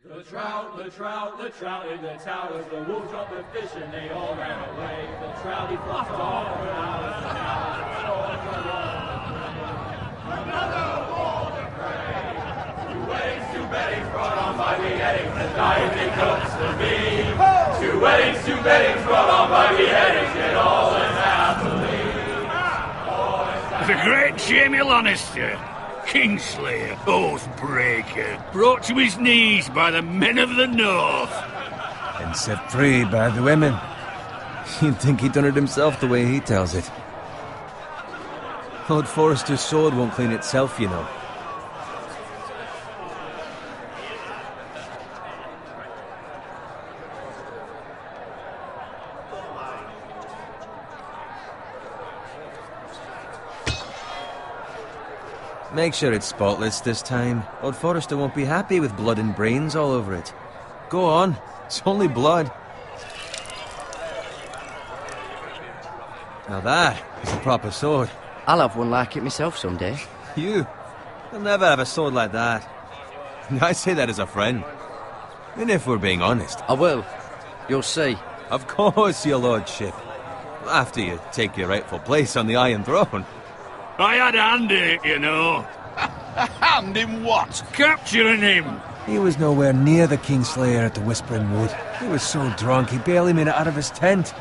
The trout in the towers, the wolves dropped the fish and they all ran away. The trout he flopped off for hours and hours. Another wall to pray. 2 weddings, 2 beddings brought on by beheadings, and diving cooks to me. 2 weddings, 2 beddings brought on by beheadings, and all is happily. It's a great Jamie Lannister, Kingslayer, Oathbreaker, brought to his knees by the men of the North. And set free by the women. You'd think he'd done it himself the way he tells it. Lord Forrester's sword won't clean itself, you know. Make sure it's spotless this time. Lord Forrester won't be happy with blood and brains all over it. Go on, it's only blood. Now that is a proper sword. I'll have one like it myself someday. You'll never have a sword like that. I say that as a friend. And if we're being honest. I will. You'll see. Of course, your lordship. After you take your rightful place on the Iron Throne. I had a hand in it, you know. A hand in what? Capturing him. He was nowhere near the Kingslayer at the Whispering Wood. He was so drunk he barely made it out of his tent.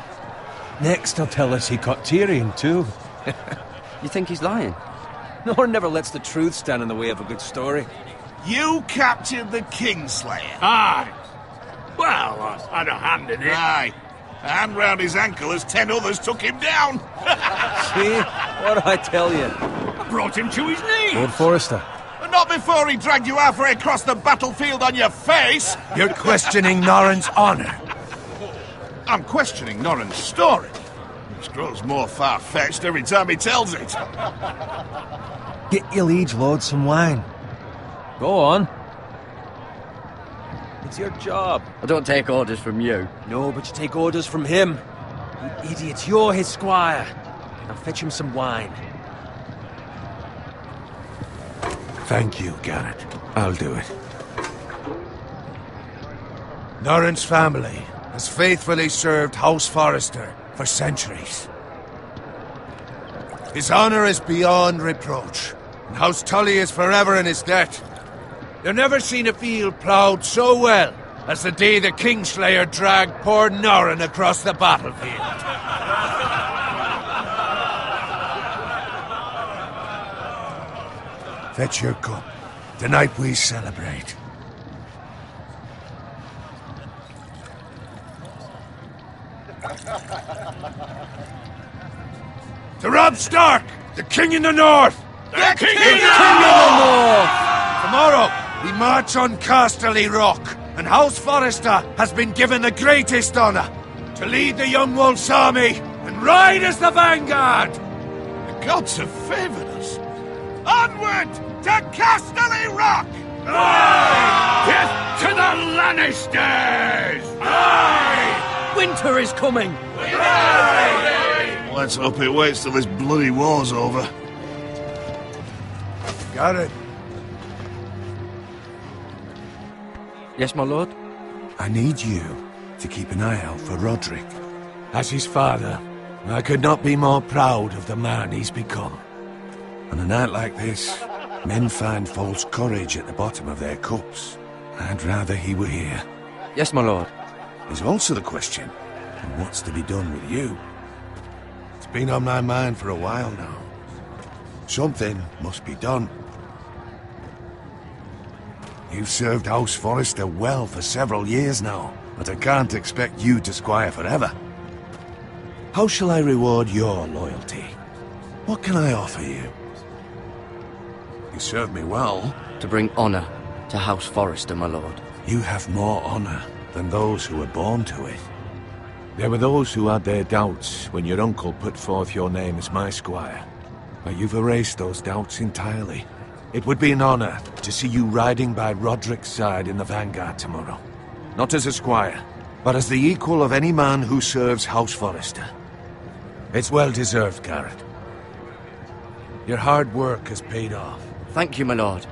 Next he'll tell us he caught Tyrion too. You think he's lying? Nor never lets the truth stand in the way of a good story. You captured the Kingslayer? Aye. Well, I had a hand in it. Aye. A hand round his ankle as 10 others took him down. See? What do I tell you? I brought him to his knees. Lord Forrester. But not before he dragged you halfway across the battlefield on your face. You're questioning Norrin's honor. I'm questioning Norrin's story. Which grows more far-fetched every time he tells it. Get your liege lord some wine. Go on. It's your job. I don't take orders from you. No, but you take orders from him. You idiot, you're his squire. Now fetch him some wine. Thank you, Garrett. I'll do it. Norrin's family has faithfully served House Forrester for centuries. His honor is beyond reproach, and House Tully is forever in his debt. You've never seen a field ploughed so well as the day the Kingslayer dragged poor Norrin across the battlefield. Fetch your cup. Tonight we celebrate. To Robb Stark, the King in the North! The King in the North! Tomorrow, we march on Casterly Rock, and House Forrester has been given the greatest honor to lead the Young Wolf's army and ride as the vanguard! The gods have favored us. Onward to Casterly Rock! Aye! Death to the Lannisters! Aye! Winter is coming! Aye! Let's hope it waits till this bloody war's over. Got it. Yes, my lord? I need you to keep an eye out for Roderick. As his father, I could not be more proud of the man he's become. On a night like this, men find false courage at the bottom of their cups. I'd rather he were here. Yes, my lord. There's also the question of what's to be done with you. It's been on my mind for a while now. Something must be done. You've served House Forrester well for several years now, but I can't expect you to squire forever. How shall I reward your loyalty? What can I offer you? You served me well. To bring honor to House Forrester, my lord. You have more honor than those who were born to it. There were those who had their doubts when your uncle put forth your name as my squire. But you've erased those doubts entirely. It would be an honor to see you riding by Roderick's side in the vanguard tomorrow. Not as a squire, but as the equal of any man who serves House Forrester. It's well deserved, Garrett. Your hard work has paid off. Thank you, my lord.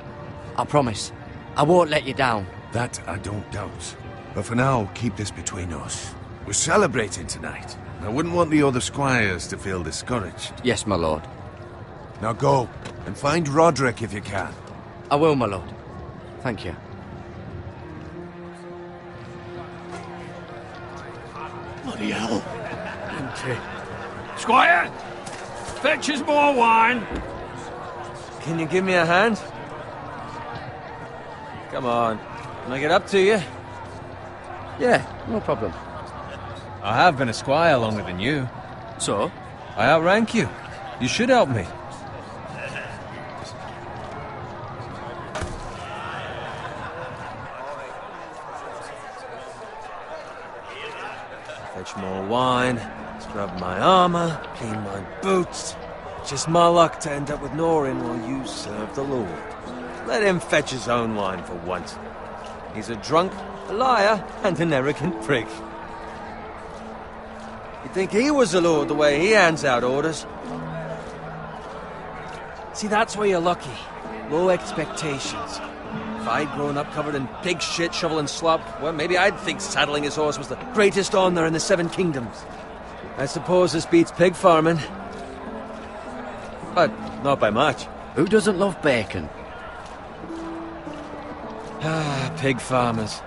I promise. I won't let you down. That I don't doubt. But for now, keep this between us. We're celebrating tonight. I wouldn't want the other squires to feel discouraged. Yes, my lord. Now go, and find Roderick if you can. I will, my lord. Thank you. Bloody hell. Empty. Squire! Fetch us more wine. Can you give me a hand? Come on. Can I get up to you? Yeah, no problem. I have been a squire longer than you. So? I outrank you. You should help me. Fetch more wine, scrub my armor, clean my boots. Just my luck to end up with Norin while you serve the Lord. Let him fetch his own wine for once. He's a drunk, a liar, and an arrogant prick. You'd think he was the Lord the way he hands out orders. See, that's where you're lucky. Low expectations. If I'd grown up covered in pig shit, shovel and slop, well, maybe I'd think saddling his horse was the greatest honor in the Seven Kingdoms. I suppose this beats pig farming. But not by much. Who doesn't love bacon? Ah, pig farmers.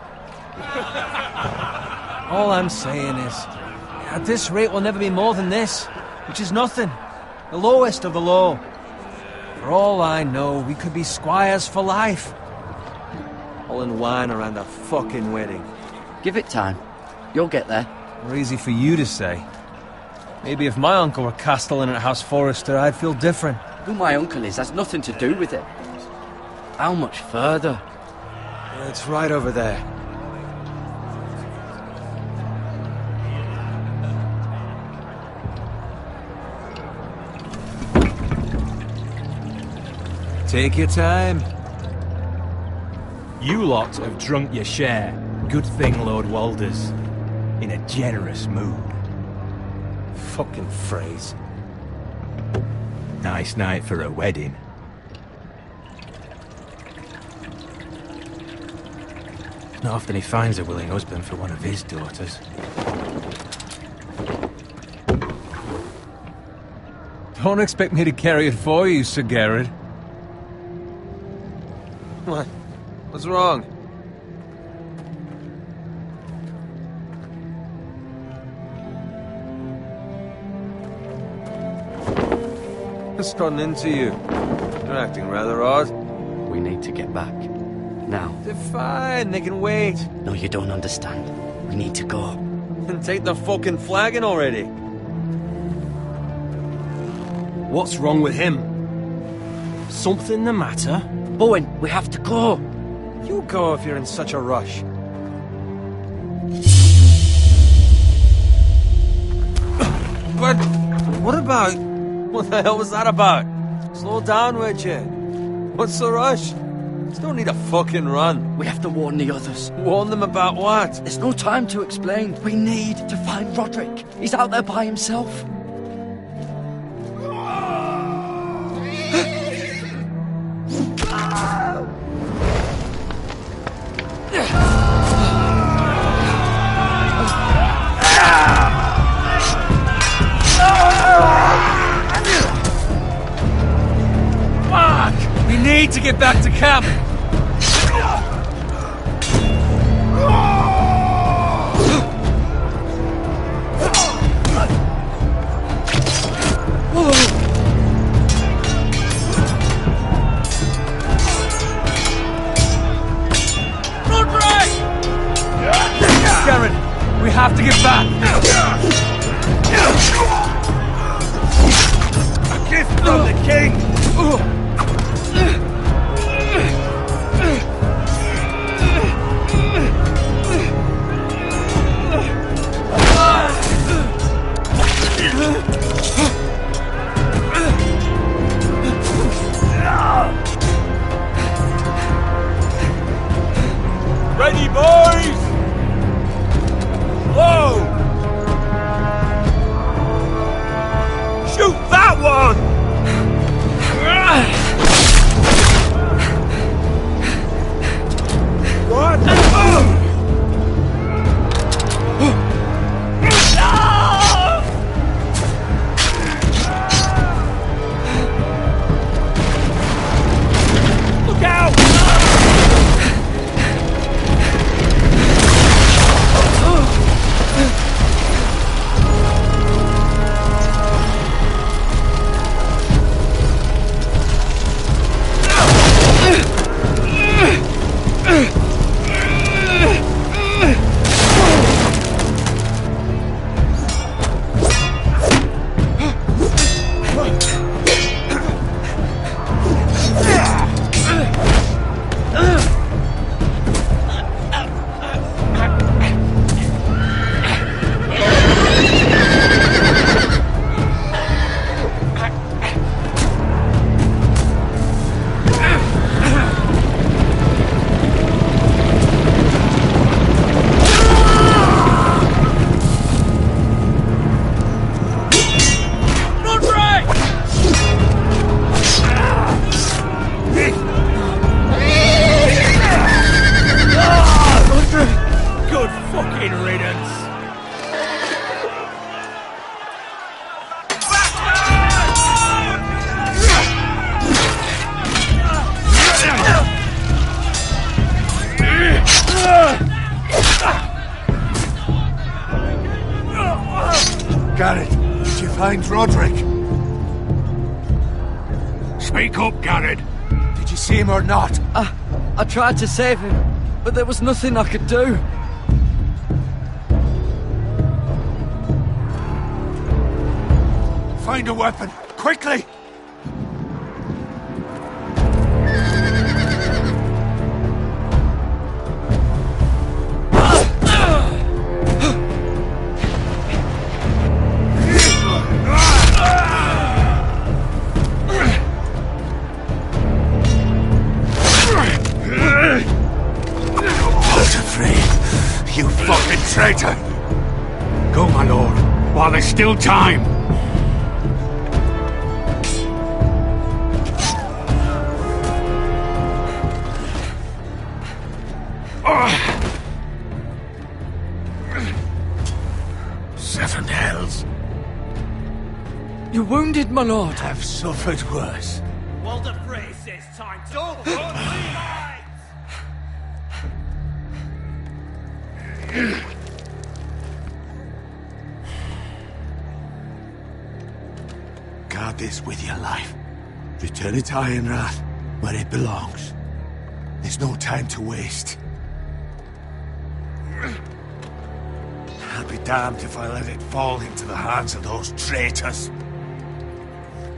All I'm saying is, at this rate we'll never be more than this, which is nothing. The lowest of the low. For all I know, we could be squires for life. Hauling wine around a fucking wedding. Give it time. You'll get there. More easy for you to say. Maybe if my uncle were castellan at House Forrester, I'd feel different. Who my uncle is has nothing to do with it. How much further? It's right over there. Take your time. You lot have drunk your share. Good thing Lord Walder's in a generous mood. Fucking phrase. Nice night for a wedding. Not often he finds a willing husband for one of his daughters. Don't expect me to carry it for you, Sir Garrett. What? What's wrong? What's gotten into you? You're acting rather odd. We need to get back. Now. They're fine, they can wait. No, you don't understand. We need to go. Then take the fucking flagon already. What's wrong with him? Something the matter? Bowen, we have to go. You go if you're in such a rush. But what about... What the hell was that about? Slow down, would you? What's the rush? There's no need to fucking run. We have to warn the others. Warn them about what? There's no time to explain. We need to find Roderick. He's out there by himself. We need to get back to camp. Roderick! Garrett, we have to get back. A gift from the king. Garrett, did you find Roderick? Speak up, Garrett. Did you see him or not? I tried to save him, but there was nothing I could do. Find a weapon, quickly! You fucking traitor! Go, my lord, while there's still time. Seven hells. You're wounded, my lord. I've suffered worse. Walder Frey says time to... Don't run, Guard this with your life. Return it to Ironrath, where it belongs. There's no time to waste. I'll be damned if I let it fall into the hands of those traitors.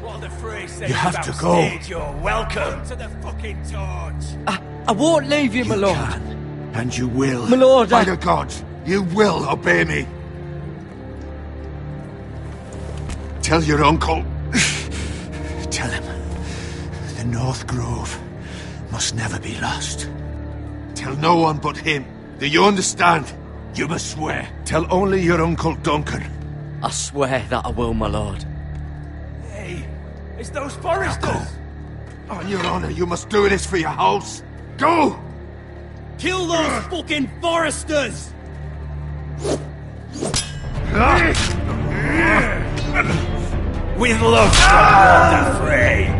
Walder Frey says You have to go. You're welcome to the fucking torch. I won't leave you, my lord. Can, and you will. My lord, By the gods, you will obey me. Tell your uncle. Tell him. The North Grove must never be lost. Tell no one but him. Do you understand? You must swear. Tell only your Uncle Duncan. I swear that I will, my lord. Hey, it's those foresters. Now go. On your honor, you must do this for your house. Go! Kill those fucking foresters! With love from Walder Frey.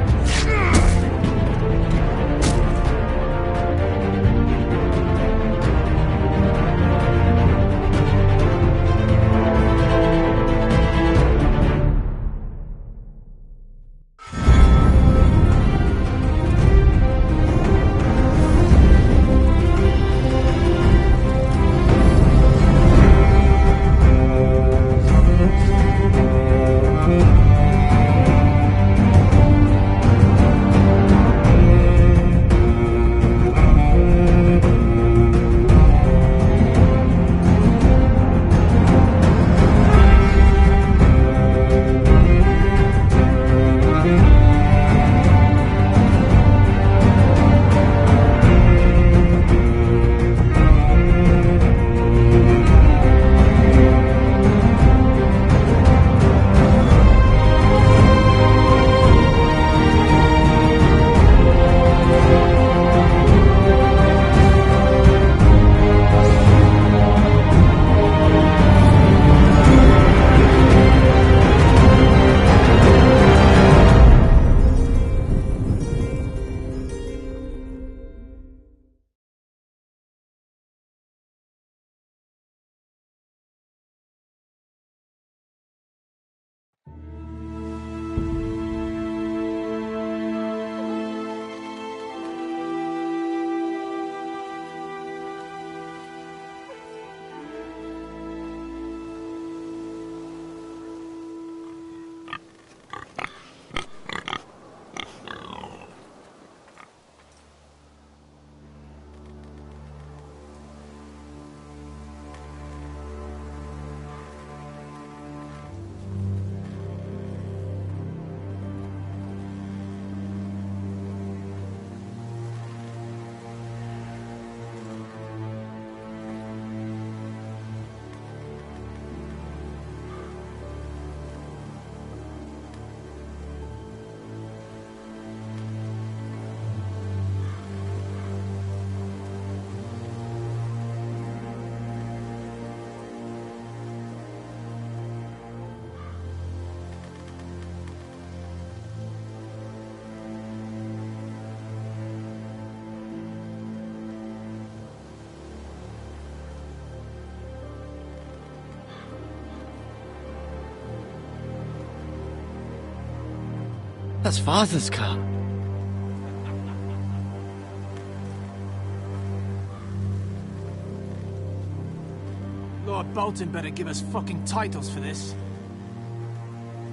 That's Father's car. Lord Bolton better give us fucking titles for this.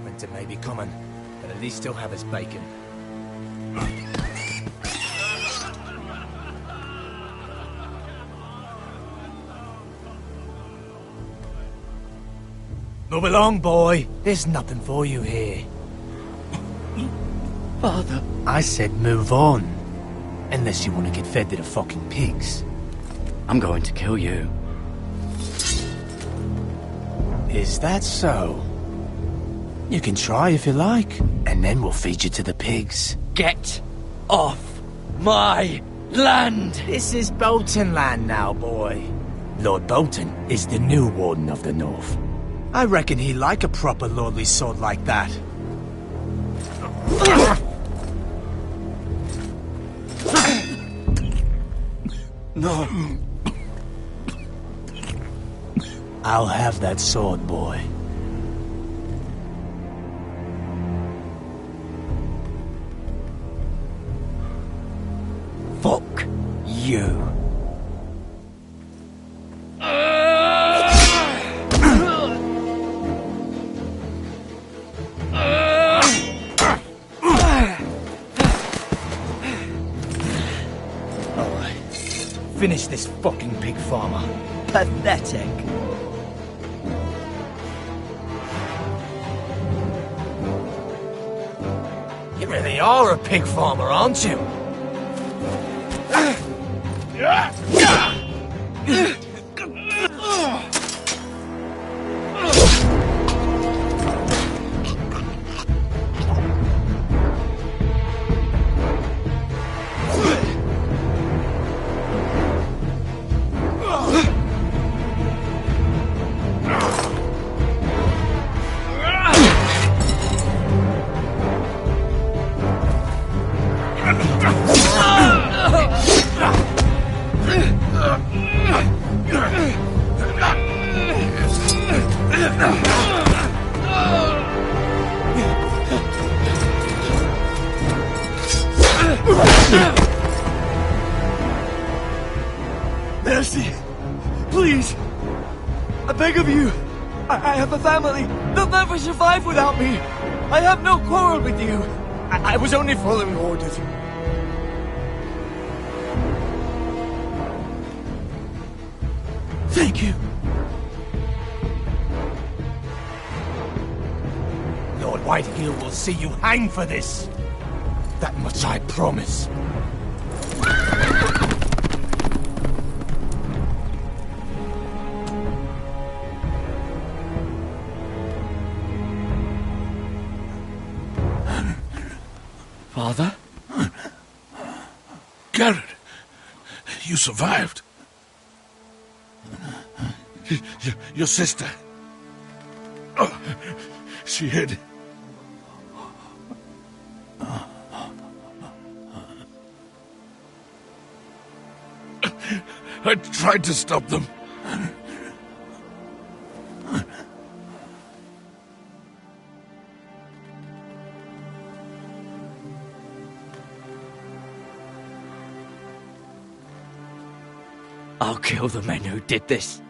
Winter may be coming, but at least he'll have his bacon. Move along, boy. There's nothing for you here. Father. I said move on. Unless you want to get fed to the fucking pigs. I'm going to kill you. Is that so? You can try if you like, and then we'll feed you to the pigs. Get off my land! This is Bolton land now, boy. Lord Bolton is the new Warden of the North. I reckon he like a proper lordly sword like that. No. I'll have that sword, boy. Fuck you. Finish this fucking pig farmer. Pathetic. You really are a pig farmer, aren't you? Mercy! Please! I beg of you! I have a family! They'll never survive without me! I have no quarrel with you! I was only following orders. Thank you. Lord Whitehill will see you hang for this. That much I promise. Father? Garrett, you survived. Your sister. Oh, she hid. I tried to stop them. I'll kill the men who did this.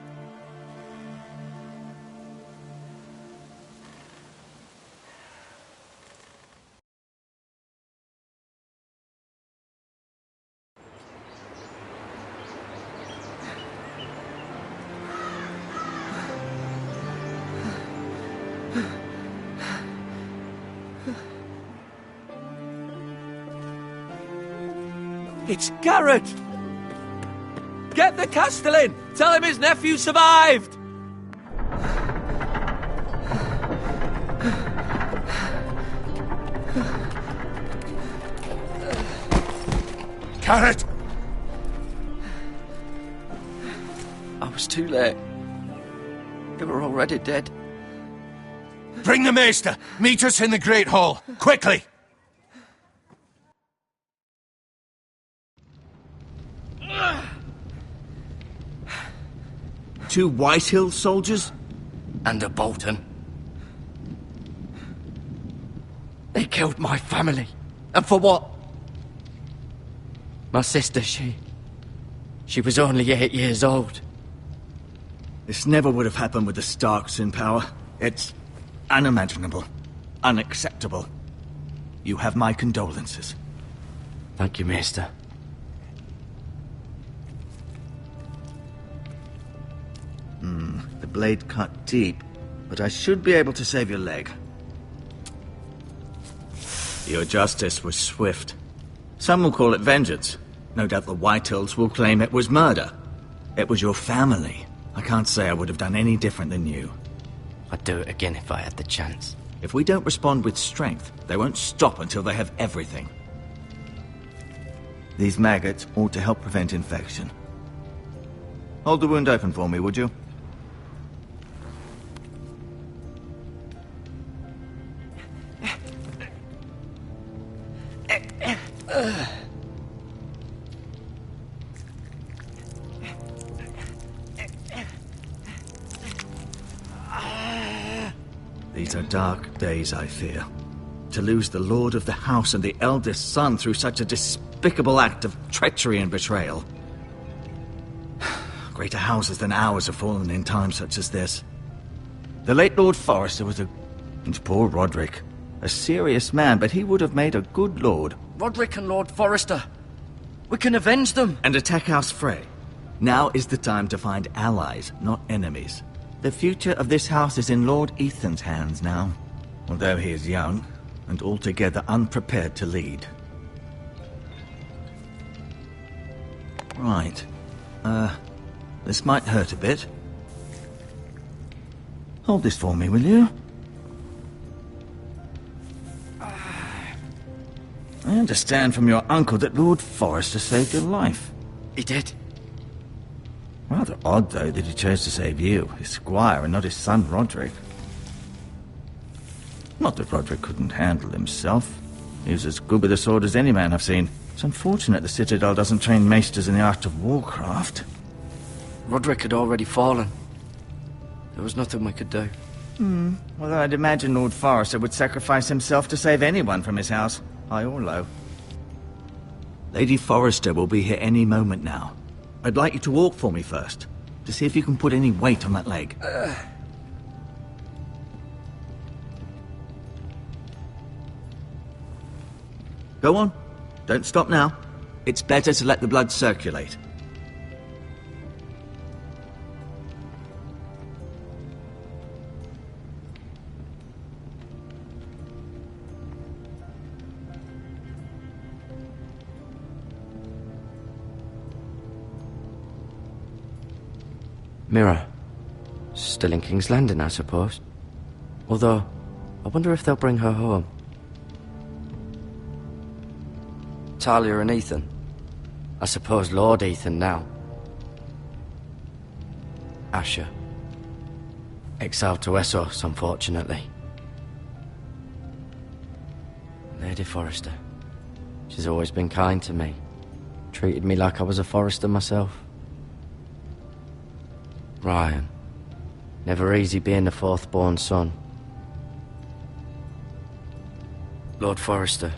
It's Garrett! Get the Castellan! Tell him his nephew survived! Garrett! I was too late. They were already dead. Bring the maester! Meet us in the Great Hall! Quickly! Two Whitehill soldiers? And a Bolton. They killed my family. And for what? My sister, she was only 8 years old. This never would have happened with the Starks in power. It's unimaginable. Unacceptable. You have my condolences. Thank you, Maester. The blade cut deep, but I should be able to save your leg. Your justice was swift. Some will call it vengeance. No doubt the Whitehills will claim it was murder. It was your family. I can't say I would have done any different than you. I'd do it again if I had the chance. If we don't respond with strength, they won't stop until they have everything. These maggots ought to help prevent infection. Hold the wound open for me, would you? These are dark days, I fear. To lose the lord of the house and the eldest son through such a despicable act of treachery and betrayal. Greater houses than ours have fallen in times such as this. The late Lord Forrester was and poor Roderick. A serious man, but he would have made a good lord. Roderick and Lord Forrester. We can avenge them. And attack House Frey. Now is the time to find allies, not enemies. The future of this house is in Lord Ethan's hands now. Although he is young, and altogether unprepared to lead. Right. This might hurt a bit. Hold this for me, will you? I understand from your uncle that Lord Forrester saved your life. He did. Rather odd, though, that he chose to save you, his squire, and not his son Roderick. Not that Roderick couldn't handle himself. He was as good with a sword as any man I've seen. It's unfortunate the Citadel doesn't train maesters in the art of warcraft. Roderick had already fallen. There was nothing we could do. Well, I'd imagine Lord Forrester would sacrifice himself to save anyone from his house, high or low. Lady Forrester will be here any moment now. I'd like you to walk for me first, to see if you can put any weight on that leg. Go on. Don't stop now. It's better to let the blood circulate. Mira. Still in King's Landing, I suppose. Although, I wonder if they'll bring her home. Talia and Ethan. I suppose Lord Ethan now. Asher. Exiled to Essos, unfortunately. Lady Forrester. She's always been kind to me. Treated me like I was a Forrester myself. Ryan. Never easy being the fourth-born son. Lord Forrester.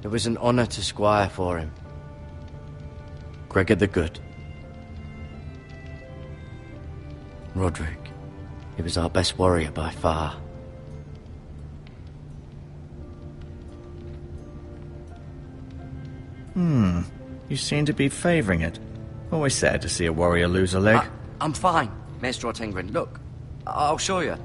It was an honor to squire for him. Gregor the Good. Roderick. He was our best warrior by far. You seem to be favoring it. Always sad to see a warrior lose a leg. I'm fine, Maester Ortengrin. Look, I'll show you.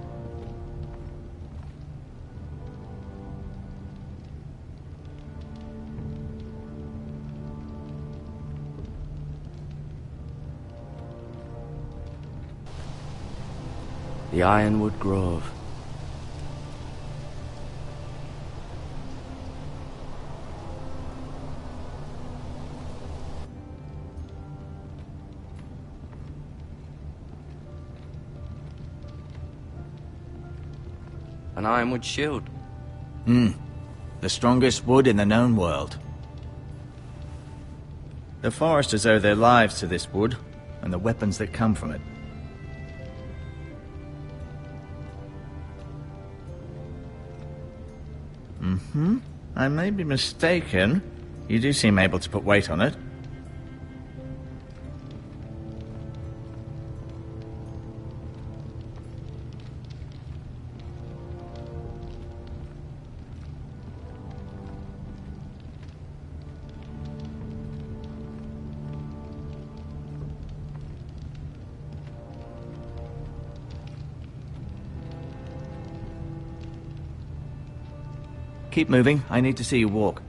The Ironwood Grove. An ironwood shield. The strongest wood in the known world. The Foresters owe their lives to this wood, and the weapons that come from it. I may be mistaken. You do seem able to put weight on it. Keep moving. I need to see you walk.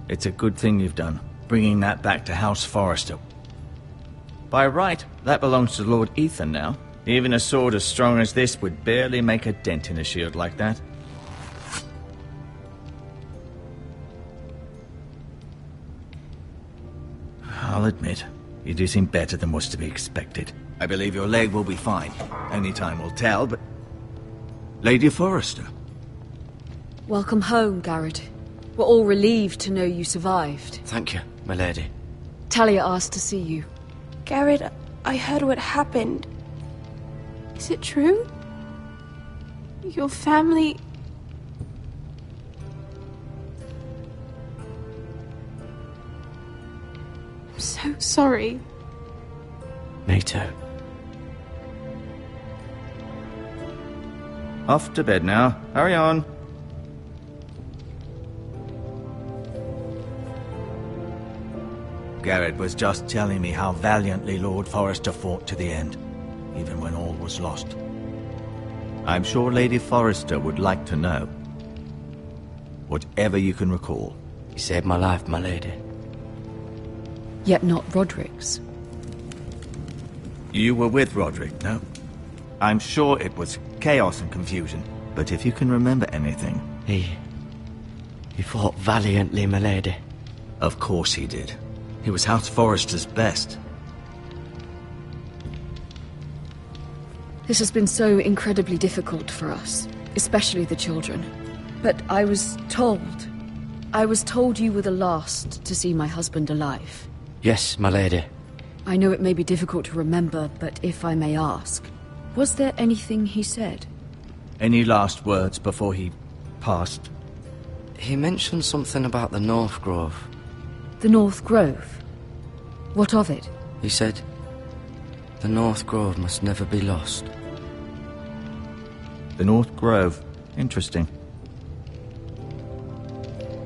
It's a good thing you've done, bringing that back to House Forrester. By right, that belongs to Lord Ethan now. Even a sword as strong as this would barely make a dent in a shield like that. I'll admit, you do seem better than was to be expected. I believe your leg will be fine. Only time will tell, but... Lady Forrester. Welcome home, Garrett. We're all relieved to know you survived. Thank you, my lady. Talia asked to see you. Garrett, I heard what happened. Is it true? Your family... I'm so sorry. Me too. Off to bed now. Hurry on. Garrett was just telling me how valiantly Lord Forrester fought to the end, even when all was lost. I'm sure Lady Forrester would like to know. Whatever you can recall. You saved my life, my lady. Yet not Roderick's. You were with Roderick, no? I'm sure it was chaos and confusion, but if you can remember anything... He fought valiantly, my lady. Of course he did. He was House Forrester's best. This has been so incredibly difficult for us, especially the children. But I was told you were the last to see my husband alive. Yes, my lady. I know it may be difficult to remember, but if I may ask, was there anything he said? Any last words before he passed? He mentioned something about the North Grove. The North Grove? What of it? He said, the North Grove must never be lost. The North Grove. Interesting.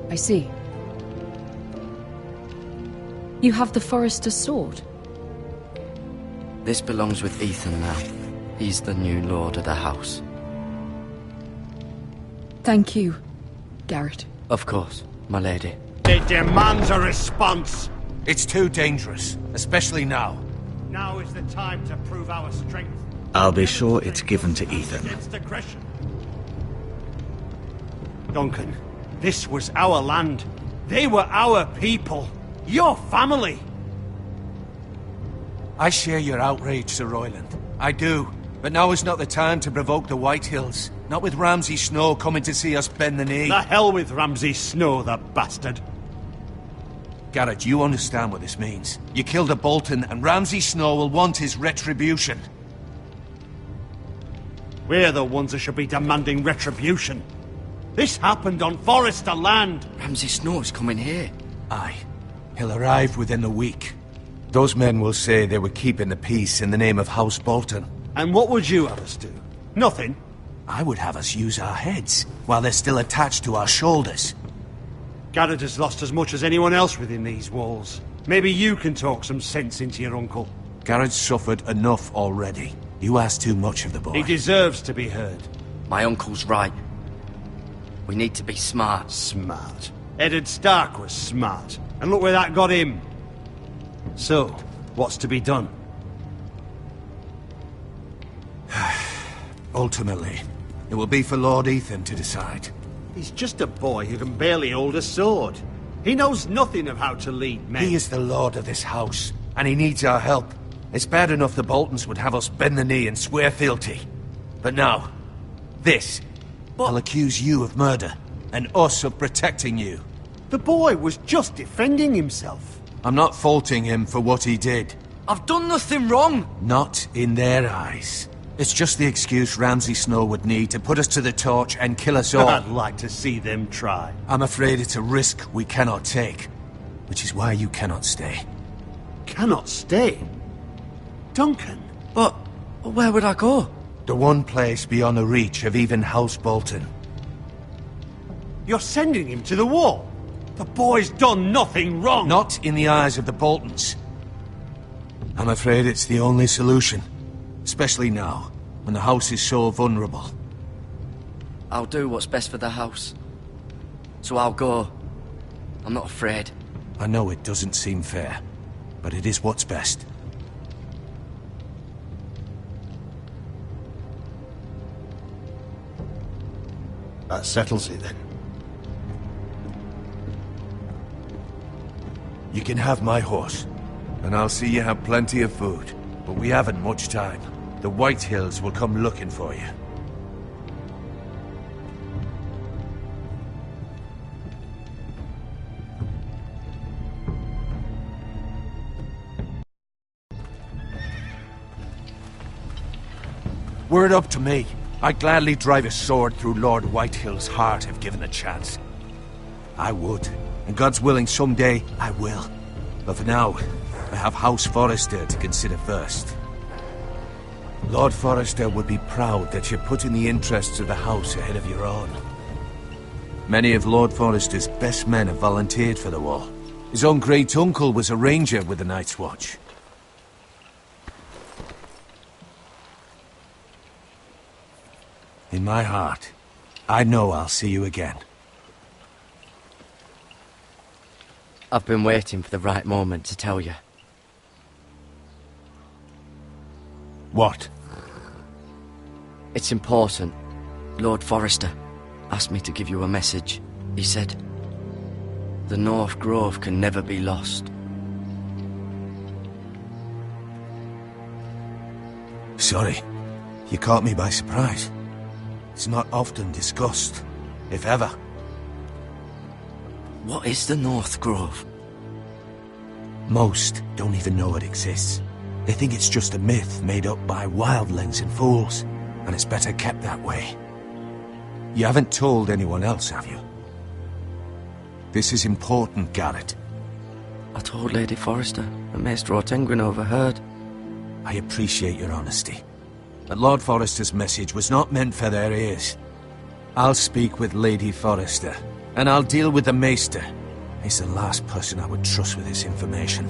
I see. You have the Forrester's sword. This belongs with Ethan now. He's the new lord of the house. Thank you, Garrett. Of course, my lady. It demands a response. It's too dangerous, especially now. Now is the time to prove our strength. I'll be sure it's given to Ethan. Against aggression. Duncan, this was our land. They were our people. Your family. I share your outrage, Sir Royland. I do. But now is not the time to provoke the White Hills. Not with Ramsay Snow coming to see us bend the knee. The hell with Ramsay Snow, the bastard. Garrett, you understand what this means. You killed a Bolton, and Ramsay Snow will want his retribution. We're the ones that should be demanding retribution. This happened on Forrester land. Ramsay Snow's coming here. Aye. He'll arrive within a week. Those men will say they were keeping the peace in the name of House Bolton. And what would you have us do? Nothing. I would have us use our heads, while they're still attached to our shoulders. Garrett has lost as much as anyone else within these walls. Maybe you can talk some sense into your uncle. Garrett's suffered enough already. You ask too much of the boy. He deserves to be heard. My uncle's right. We need to be smart. Smart. Eddard Stark was smart. And look where that got him. So, what's to be done? Ultimately, it will be for Lord Ethan to decide. He's just a boy who can barely hold a sword. He knows nothing of how to lead men. He is the lord of this house, and he needs our help. It's bad enough the Boltons would have us bend the knee and swear fealty. But now, this. I'll accuse you of murder, and us of protecting you. The boy was just defending himself. I'm not faulting him for what he did. I've done nothing wrong. Not in their eyes. It's just the excuse Ramsay Snow would need to put us to the torch and kill us all. I'd like to see them try. I'm afraid it's a risk we cannot take, which is why you cannot stay. Cannot stay? Duncan? But where would I go? The one place beyond the reach of even House Bolton. You're sending him to the wall? The boy's done nothing wrong! Not in the eyes of the Boltons. I'm afraid it's the only solution. Especially now, when the house is so vulnerable. I'll do what's best for the house. So I'll go. I'm not afraid. I know it doesn't seem fair, but it is what's best. That settles it then. You can have my horse, and I'll see you have plenty of food. But we haven't much time. The White Hills will come looking for you. Were it up to me, I'd gladly drive a sword through Lord Whitehill's heart if given the chance. I would, and God's willing someday I will. But for now, I have House Forrester to consider first. Lord Forrester would be proud that you're putting the interests of the house ahead of your own. Many of Lord Forrester's best men have volunteered for the war. His own great-uncle was a ranger with the Night's Watch. In my heart, I know I'll see you again. I've been waiting for the right moment to tell you. What? It's important. Lord Forrester asked me to give you a message. He said, the North Grove can never be lost. Sorry, you caught me by surprise. It's not often discussed, if ever. What is the North Grove? Most don't even know it exists. They think it's just a myth made up by wildlings and fools, and it's better kept that way. You haven't told anyone else, have you? This is important, Garrett. I told Lady Forrester, and Maester Ortenguin overheard. I appreciate your honesty. But Lord Forrester's message was not meant for their ears. I'll speak with Lady Forrester, and I'll deal with the Maester. He's the last person I would trust with this information.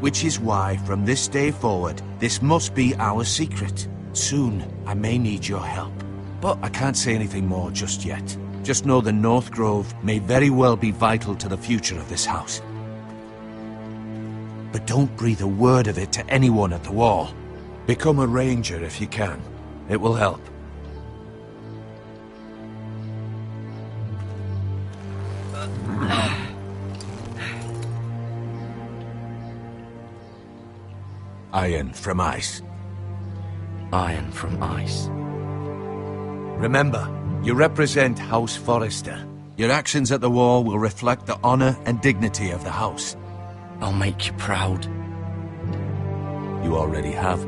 Which is why, from this day forward, this must be our secret. Soon, I may need your help. But I can't say anything more just yet. Just know the North Grove may very well be vital to the future of this house. But don't breathe a word of it to anyone at the wall. Become a ranger if you can. It will help. Iron from ice. Iron from ice. Remember, you represent House Forrester. Your actions at the war will reflect the honor and dignity of the house. I'll make you proud. You already have.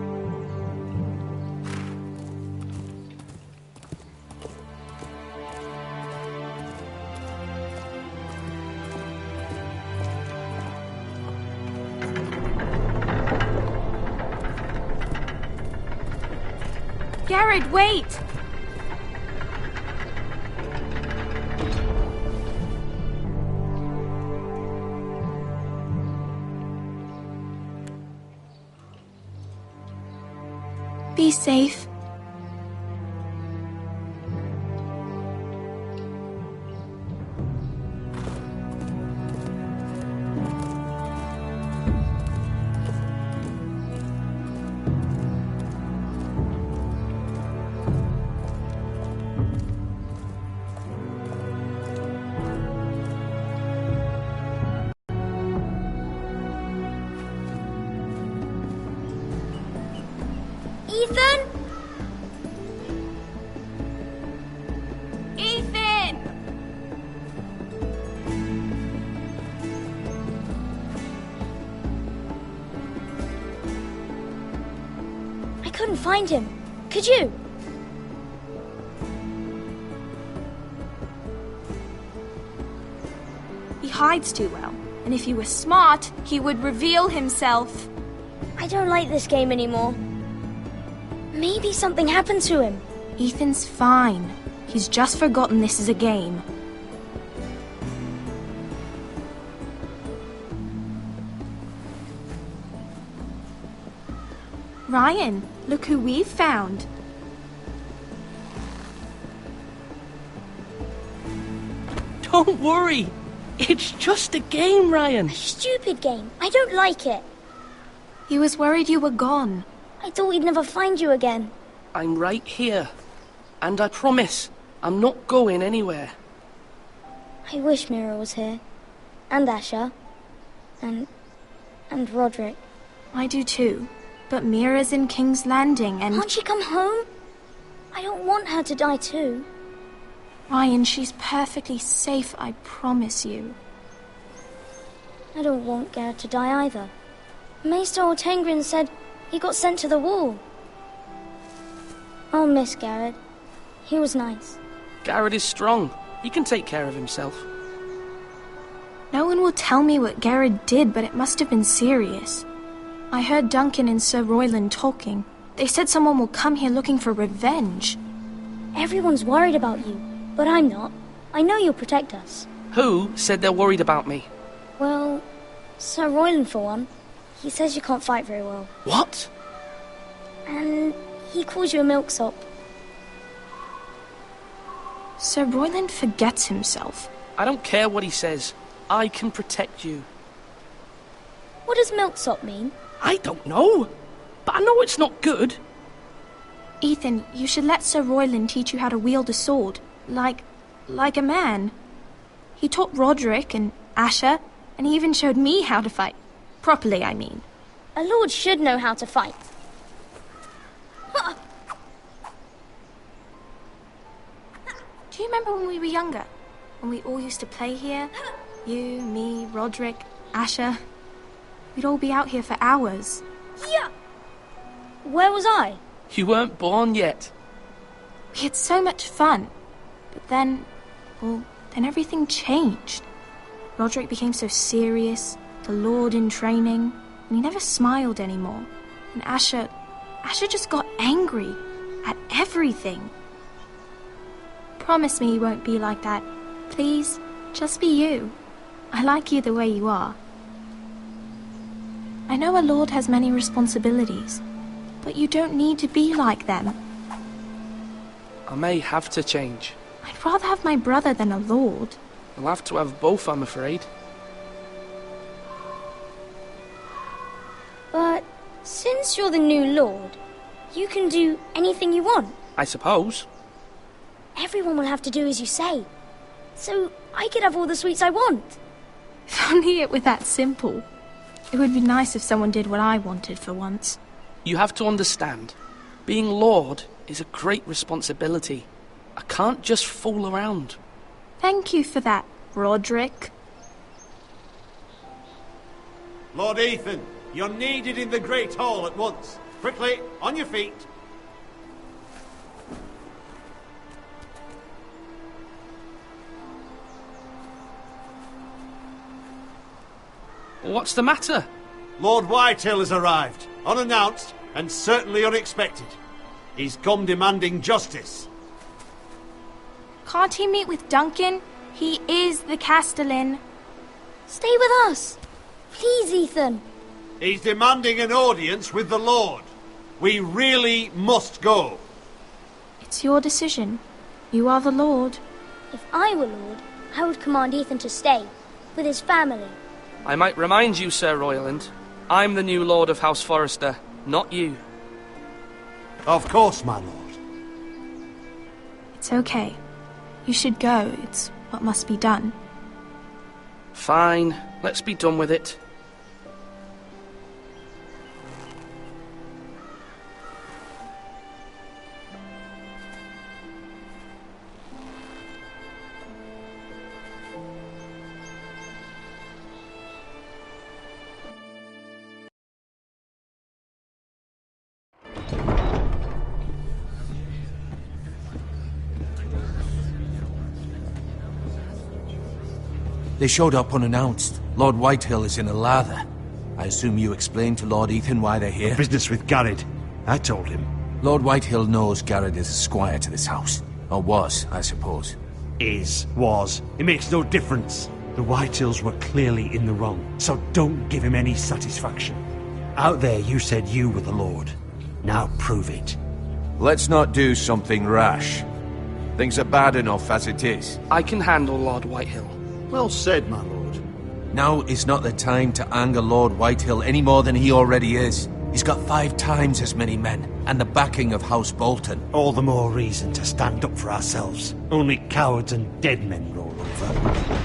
Garrett, wait! Be safe. Ethan? couldn't find him. Could you? He hides too well, and if he were smart, he would reveal himself. I don't like this game anymore. Maybe something happened to him. Ethan's fine. He's just forgotten this is a game. Ryan, look who we've found. Don't worry. It's just a game, Ryan. A stupid game. I don't like it. He was worried you were gone. I thought we'd never find you again. I'm right here. And I promise, I'm not going anywhere. I wish Mira was here. And Asher. And Roderick. I do too. But Mira's in King's Landing and... Can't she come home? I don't want her to die too. Ryan, she's perfectly safe, I promise you. I don't want Garrett to die either. Maester Ortengrin said he got sent to the wall. I'll miss Garrett. He was nice. Garrett is strong. He can take care of himself. No one will tell me what Garrett did, but it must have been serious. I heard Duncan and Sir Royland talking. They said someone will come here looking for revenge. Everyone's worried about you, but I'm not. I know you'll protect us. Who said they're worried about me? Well, Sir Royland for one. He says you can't fight very well. What? And he calls you a milksop. Sir Royland forgets himself. I don't care what he says. I can protect you. What does milksop mean? I don't know. But I know it's not good. Ethan, you should let Sir Royland teach you how to wield a sword. Like a man. He taught Roderick and Asher, and he even showed me how to fight. Properly, I mean. A lord should know how to fight. Do you remember when we were younger? When we all used to play here? You, me, Roderick, Asher. We'd all be out here for hours. Yeah. Where was I? You weren't born yet. We had so much fun. But then everything changed. Roderick became so serious, the Lord in training, and he never smiled anymore. And Asher just got angry at everything. Promise me you won't be like that. Please, just be you. I like you the way you are. I know a lord has many responsibilities, but you don't need to be like them. I may have to change. I'd rather have my brother than a lord. I'll have to have both, I'm afraid. But since you're the new lord, you can do anything you want. I suppose. Everyone will have to do as you say. So I could have all the sweets I want. If only it were that simple. It would be nice if someone did what I wanted for once. You have to understand. Being Lord is a great responsibility. I can't just fool around. Thank you for that, Roderick. Lord Ethan, you're needed in the Great Hall at once. Quickly, on your feet. What's the matter? Lord Whitetail has arrived, unannounced and certainly unexpected. He's come demanding justice. Can't he meet with Duncan? He is the Castellan. Stay with us. Please, Ethan. He's demanding an audience with the Lord. We really must go. It's your decision. You are the Lord. If I were Lord, I would command Ethan to stay, with his family. I might remind you, Sir Royland, I'm the new Lord of House Forrester, not you. Of course, my lord. It's okay. You should go. It's what must be done. Fine. Let's be done with it. They showed up unannounced. Lord Whitehill is in a lather. I assume you explained to Lord Ethan why they're here? Business with Garrett. I told him. Lord Whitehill knows Garrett is a squire to this house. Or was, I suppose. Was. It makes no difference. The Whitehills were clearly in the wrong, so don't give him any satisfaction. Out there you said you were the Lord. Now prove it. Let's not do something rash. Things are bad enough as it is. I can handle Lord Whitehill. Well said, my lord. Now is not the time to anger Lord Whitehill any more than he already is. He's got 5 times as many men, and the backing of House Bolton. All the more reason to stand up for ourselves. Only cowards and dead men roll over.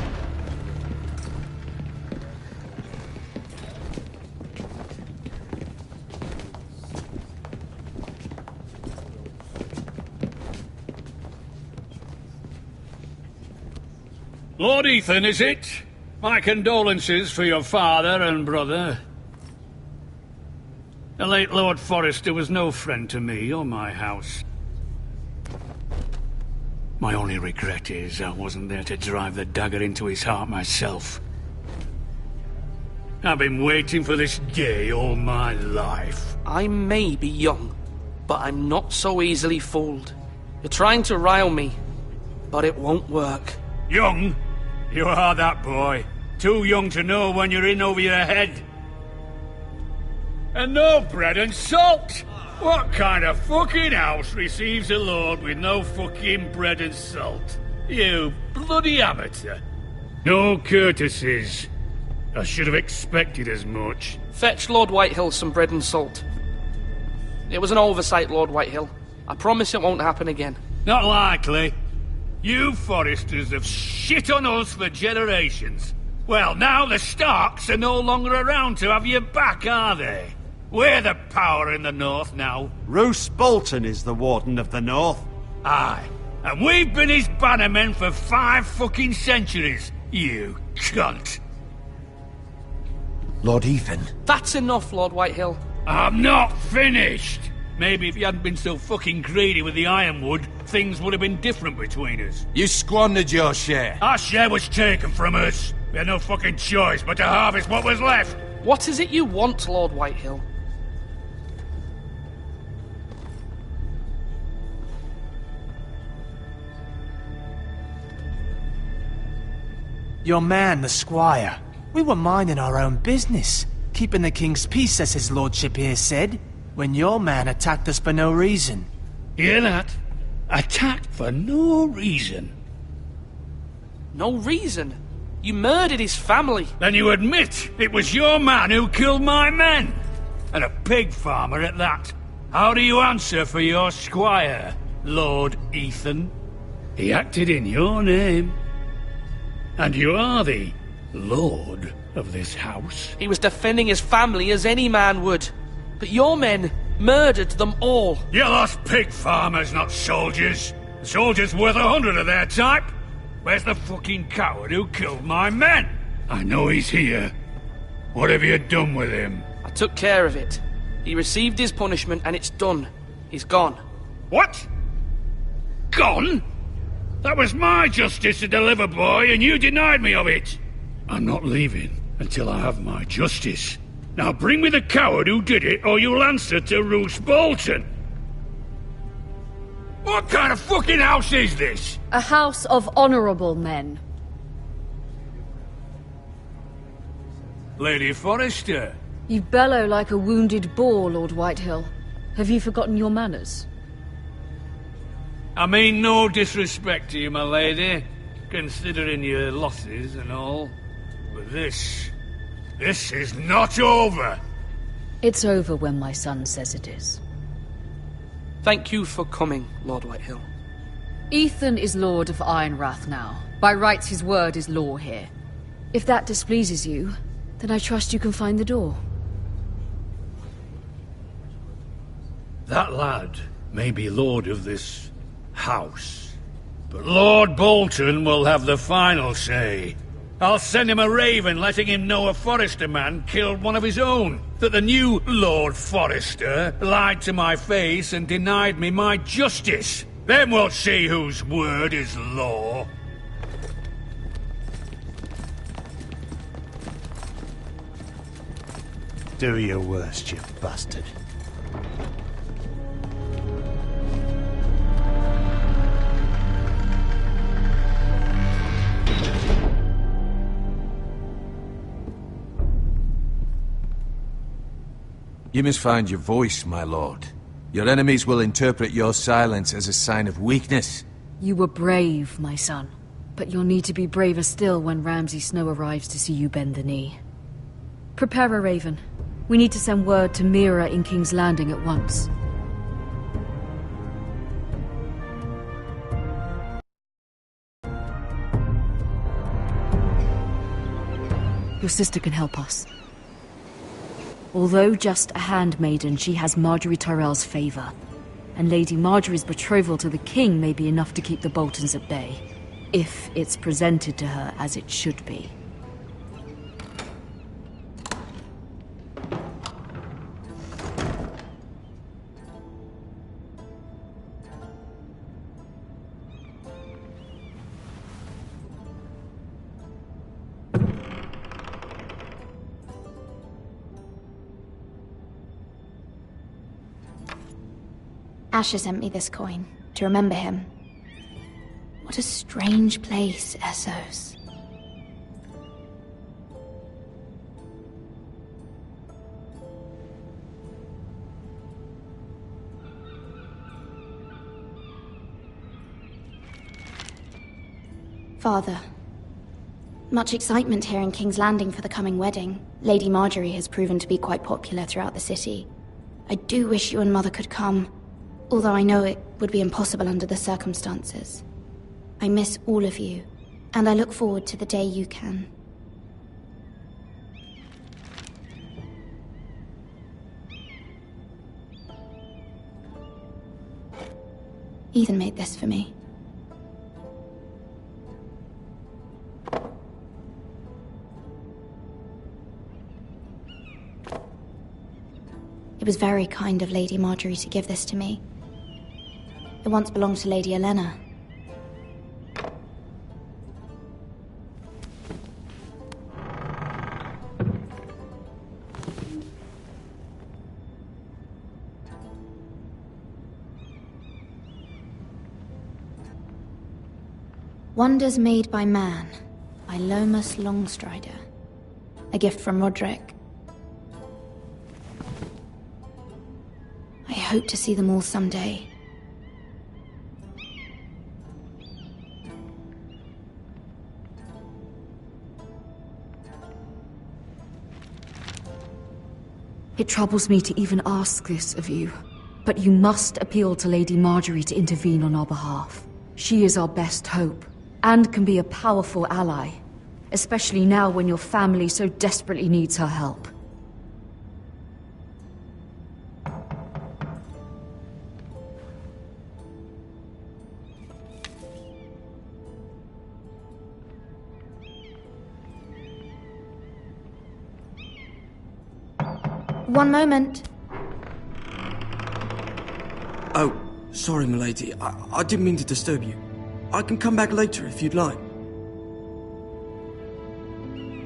Lord Ethan, is it? My condolences for your father and brother. The late Lord Forrester was no friend to me or my house. My only regret is I wasn't there to drive the dagger into his heart myself. I've been waiting for this day all my life. I may be young, but I'm not so easily fooled. You're trying to rile me, but it won't work. Young? You are that boy. Too young to know when you're in over your head. And no bread and salt! What kind of fucking house receives a lord with no fucking bread and salt? You bloody amateur. No courtesies. I should have expected as much. Fetch Lord Whitehill some bread and salt. It was an oversight, Lord Whitehill. I promise it won't happen again. Not likely. You Forresters have shit on us for generations. Well, now the Starks are no longer around to have your back, are they? We're the power in the north now. Roose Bolton is the Warden of the North. Aye. And we've been his bannermen for 5 fucking centuries, you cunt. Lord Ethan. That's enough, Lord Whitehill. I'm not finished. Maybe if you hadn't been so fucking greedy with the ironwood, things would have been different between us. You squandered your share. Our share was taken from us. We had no fucking choice but to harvest what was left. What is it you want, Lord Whitehill? Your man, the squire. We were minding our own business, keeping the king's peace, as his lordship here said, when your man attacked us for no reason. Hear that? Attacked for no reason. No reason? You murdered his family. Then you admit it was your man who killed my men. And a pig farmer at that. How do you answer for your squire, Lord Ethan? He acted in your name. And you are the lord of this house. He was defending his family as any man would. But your men murdered them all. You lost pig farmers, not soldiers. The soldiers worth 100 of their type. Where's the fucking coward who killed my men? I know he's here. What have you done with him? I took care of it. He received his punishment and it's done. He's gone. What? Gone? That was my justice to deliver, boy, and you denied me of it. I'm not leaving until I have my justice. Now bring me the coward who did it, or you'll answer to Roose Bolton. What kind of fucking house is this? A house of honorable men. Lady Forrester. You bellow like a wounded boar, Lord Whitehill. Have you forgotten your manners? I mean no disrespect to you, my lady, considering your losses and all. But this is not over. It's over when my son says it is. Thank you for coming, Lord Whitehill. Ethan is Lord of Ironrath now. By rights, his word is law here. If that displeases you, then I trust you can find the door. That lad may be lord of this house, but Lord Bolton will have the final say. I'll send him a raven letting him know a Forrester man killed one of his own, that the new Lord Forrester lied to my face and denied me my justice. Then we'll see whose word is law. Do your worst, you bastard. You must find your voice, my lord. Your enemies will interpret your silence as a sign of weakness. You were brave, my son. But you'll need to be braver still when Ramsay Snow arrives to see you bend the knee. Prepare a raven. We need to send word to Mira in King's Landing at once. Your sister can help us. Although just a handmaiden, she has Marjorie Tyrell's favor. And Lady Marjorie's betrothal to the king may be enough to keep the Boltons at bay. If it's presented to her as it should be. Asher sent me this coin, to remember him. What a strange place, Essos. Father, much excitement here in King's Landing for the coming wedding. Lady Marjorie has proven to be quite popular throughout the city. I do wish you and Mother could come, although I know it would be impossible under the circumstances. I miss all of you, and I look forward to the day you can. Ethan made this for me. It was very kind of Lady Marjorie to give this to me. It once belonged to Lady Elena. Wonders Made by Man, by Lomas Longstrider. A gift from Roderick. I hope to see them all someday. It troubles me to even ask this of you, but you must appeal to Lady Marjorie to intervene on our behalf. She is our best hope, and can be a powerful ally, especially now when your family so desperately needs her help. One moment. Oh, sorry, milady. I didn't mean to disturb you. I can come back later if you'd like.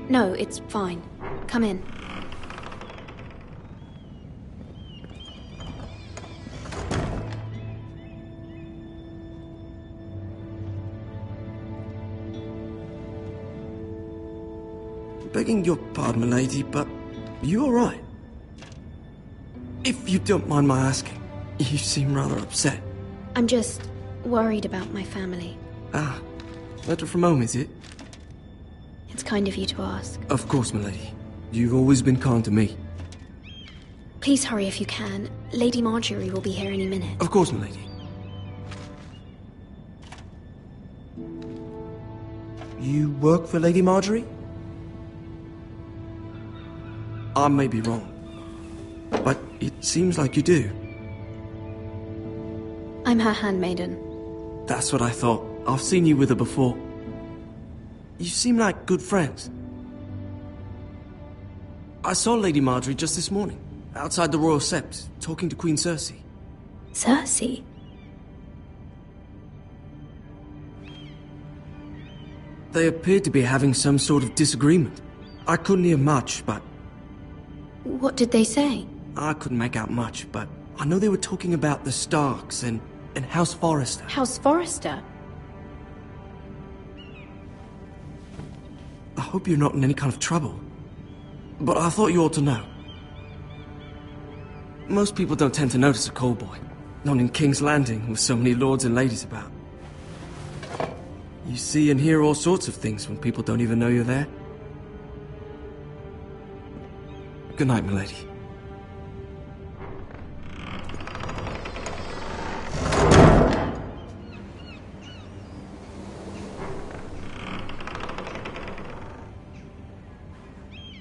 No, it's fine. Come in. Begging your pardon, milady, but you alright? If you don't mind my asking, you seem rather upset. I'm just worried about my family. Ah, letter from home, is it? It's kind of you to ask. Of course, milady. You've always been kind to me. Please hurry if you can. Lady Marjorie will be here any minute. Of course, milady. You work for Lady Marjorie? I may be wrong, but it seems like you do. I'm her handmaiden. That's what I thought. I've seen you with her before. You seem like good friends. I saw Lady Marjorie just this morning, outside the Royal Sept, talking to Queen Cersei. Cersei? They appeared to be having some sort of disagreement. I couldn't hear much, but What did they say? I couldn't make out much, but I know they were talking about the Starks and House Forrester. House Forrester? I hope you're not in any kind of trouble. But I thought you ought to know. Most people don't tend to notice a callboy. Not in King's Landing, with so many lords and ladies about. You see and hear all sorts of things when people don't even know you're there. Good night, milady.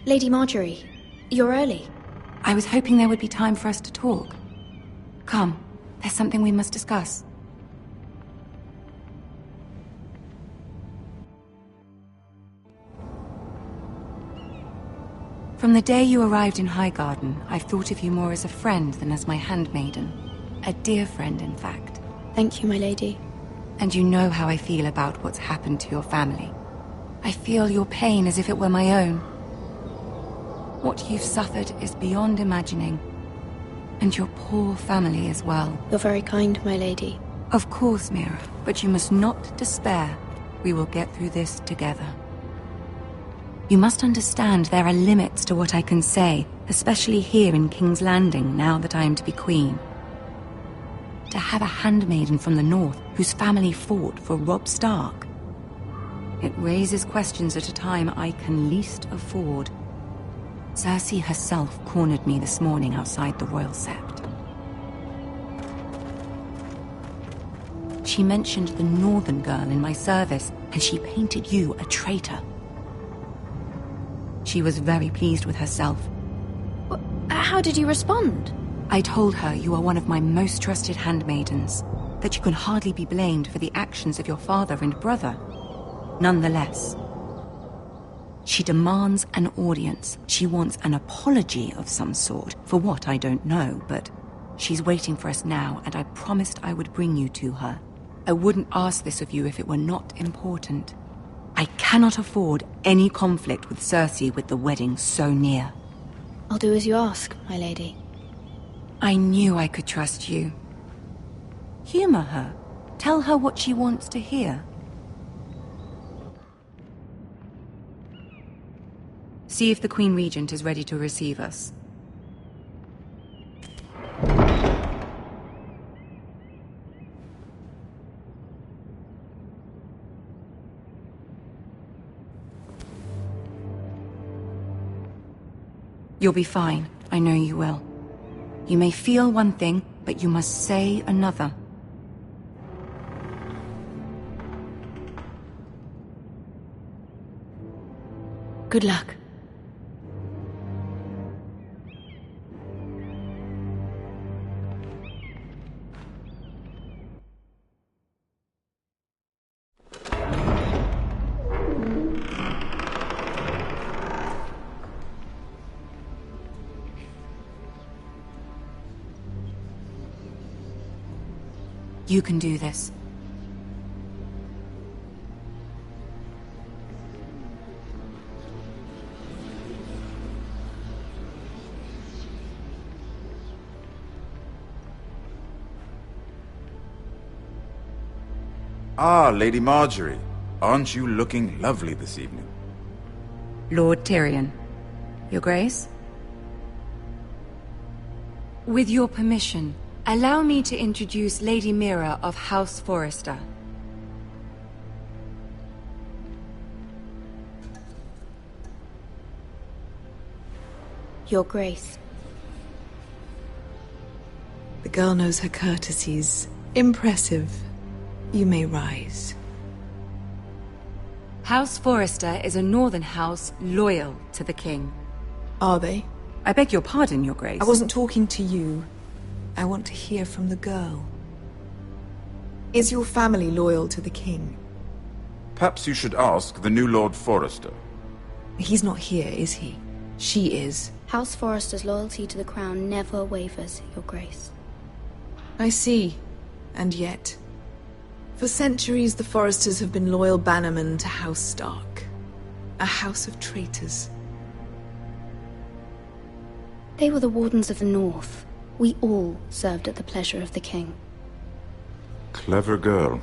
Lady Marjorie, you're early. I was hoping there would be time for us to talk. Come, there's something we must discuss. From the day you arrived in Highgarden, I've thought of you more as a friend than as my handmaiden. A dear friend, in fact. Thank you, my lady. And you know how I feel about what's happened to your family. I feel your pain as if it were my own. What you've suffered is beyond imagining. And your poor family as well. You're very kind, my lady. Of course, Mira, but you must not despair. We will get through this together. You must understand there are limits to what I can say, especially here in King's Landing, now that I am to be queen. To have a handmaiden from the north whose family fought for Robb Stark. It raises questions at a time I can least afford. Cersei herself cornered me this morning outside the Royal Sept. She mentioned the northern girl in my service, and she painted you a traitor. She was very pleased with herself. How did you respond? I told her you are one of my most trusted handmaidens, that you can hardly be blamed for the actions of your father and brother. Nonetheless, she demands an audience. She wants an apology of some sort, for what I don't know, but she's waiting for us now, and I promised I would bring you to her. I wouldn't ask this of you if it were not important. I cannot afford any conflict with Cersei with the wedding so near. I'll do as you ask, my lady. I knew I could trust you. Humor her. Tell her what she wants to hear. See if the Queen Regent is ready to receive us. You'll be fine. I know you will. You may feel one thing, but you must say another. Good luck. You can do this. Ah, Lady Marjorie. Aren't you looking lovely this evening? Lord Tyrion. Your Grace? With your permission, allow me to introduce Lady Mira of House Forrester. Your Grace. The girl knows her courtesies. Impressive. You may rise. House Forrester is a northern house loyal to the king. Are they? I beg your pardon, Your Grace. I wasn't talking to you. I want to hear from the girl. Is your family loyal to the king? Perhaps you should ask the new Lord Forrester. He's not here, is he? She is. House Forrester's loyalty to the crown never wavers, Your Grace. I see. And yet... For centuries, the Forresters have been loyal bannermen to House Stark. A house of traitors. They were the Wardens of the North. We all served at the pleasure of the king. Clever girl.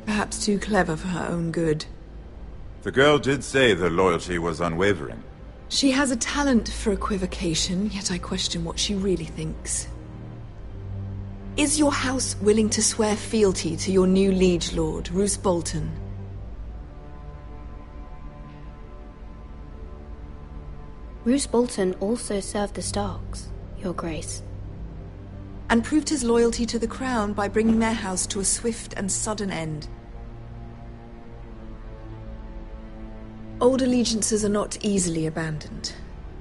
Perhaps too clever for her own good. The girl did say their loyalty was unwavering. She has a talent for equivocation, yet I question what she really thinks. Is your house willing to swear fealty to your new liege lord, Roose Bolton? Roose Bolton also served the Starks, Your Grace. And proved his loyalty to the crown by bringing their house to a swift and sudden end. Old allegiances are not easily abandoned,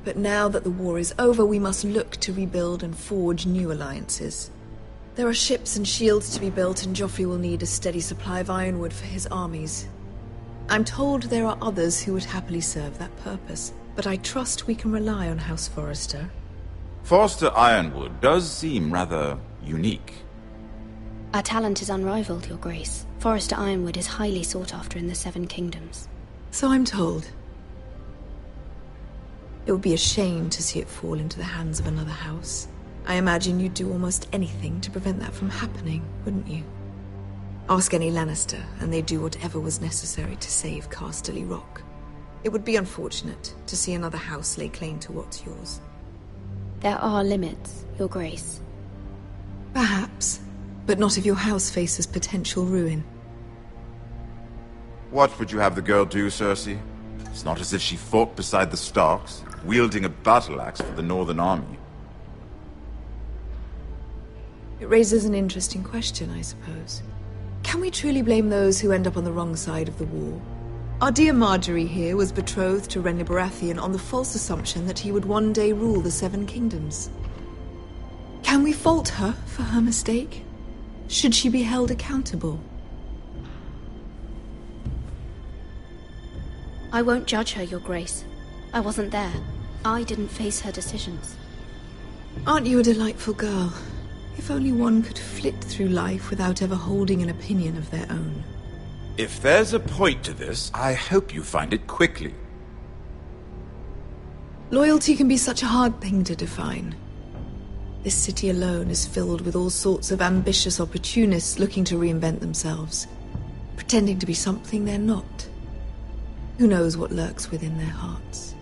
but now that the war is over, we must look to rebuild and forge new alliances. There are ships and shields to be built, and Joffrey will need a steady supply of ironwood for his armies. I'm told there are others who would happily serve that purpose, but I trust we can rely on House Forrester. Forrester Ironwood does seem rather unique. Our talent is unrivaled, Your Grace. Forrester Ironwood is highly sought after in the Seven Kingdoms. So I'm told. It would be a shame to see it fall into the hands of another house. I imagine you'd do almost anything to prevent that from happening, wouldn't you? Ask any Lannister, and they'd do whatever was necessary to save Casterly Rock. It would be unfortunate to see another house lay claim to what's yours. There are limits, Your Grace. Perhaps, but not if your house faces potential ruin. What would you have the girl do, Cersei? It's not as if she fought beside the Starks, wielding a battle axe for the Northern Army. It raises an interesting question, I suppose. Can we truly blame those who end up on the wrong side of the war? Our dear Marjorie here was betrothed to Renly Baratheon on the false assumption that he would one day rule the Seven Kingdoms. Can we fault her for her mistake? Should she be held accountable? I won't judge her, Your Grace. I wasn't there. I didn't face her decisions. Aren't you a delightful girl? If only one could flit through life without ever holding an opinion of their own. If there's a point to this, I hope you find it quickly. Loyalty can be such a hard thing to define. This city alone is filled with all sorts of ambitious opportunists looking to reinvent themselves, pretending to be something they're not. Who knows what lurks within their hearts?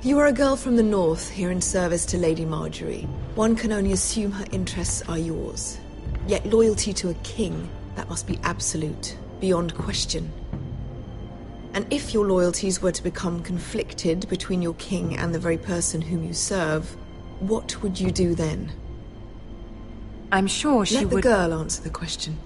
You are a girl from the north, here in service to Lady Marjorie. One can only assume her interests are yours. Yet loyalty to a king, that must be absolute, beyond question. And if your loyalties were to become conflicted between your king and the very person whom you serve, what would you do then? I'm sure she would... Let the girl answer the question.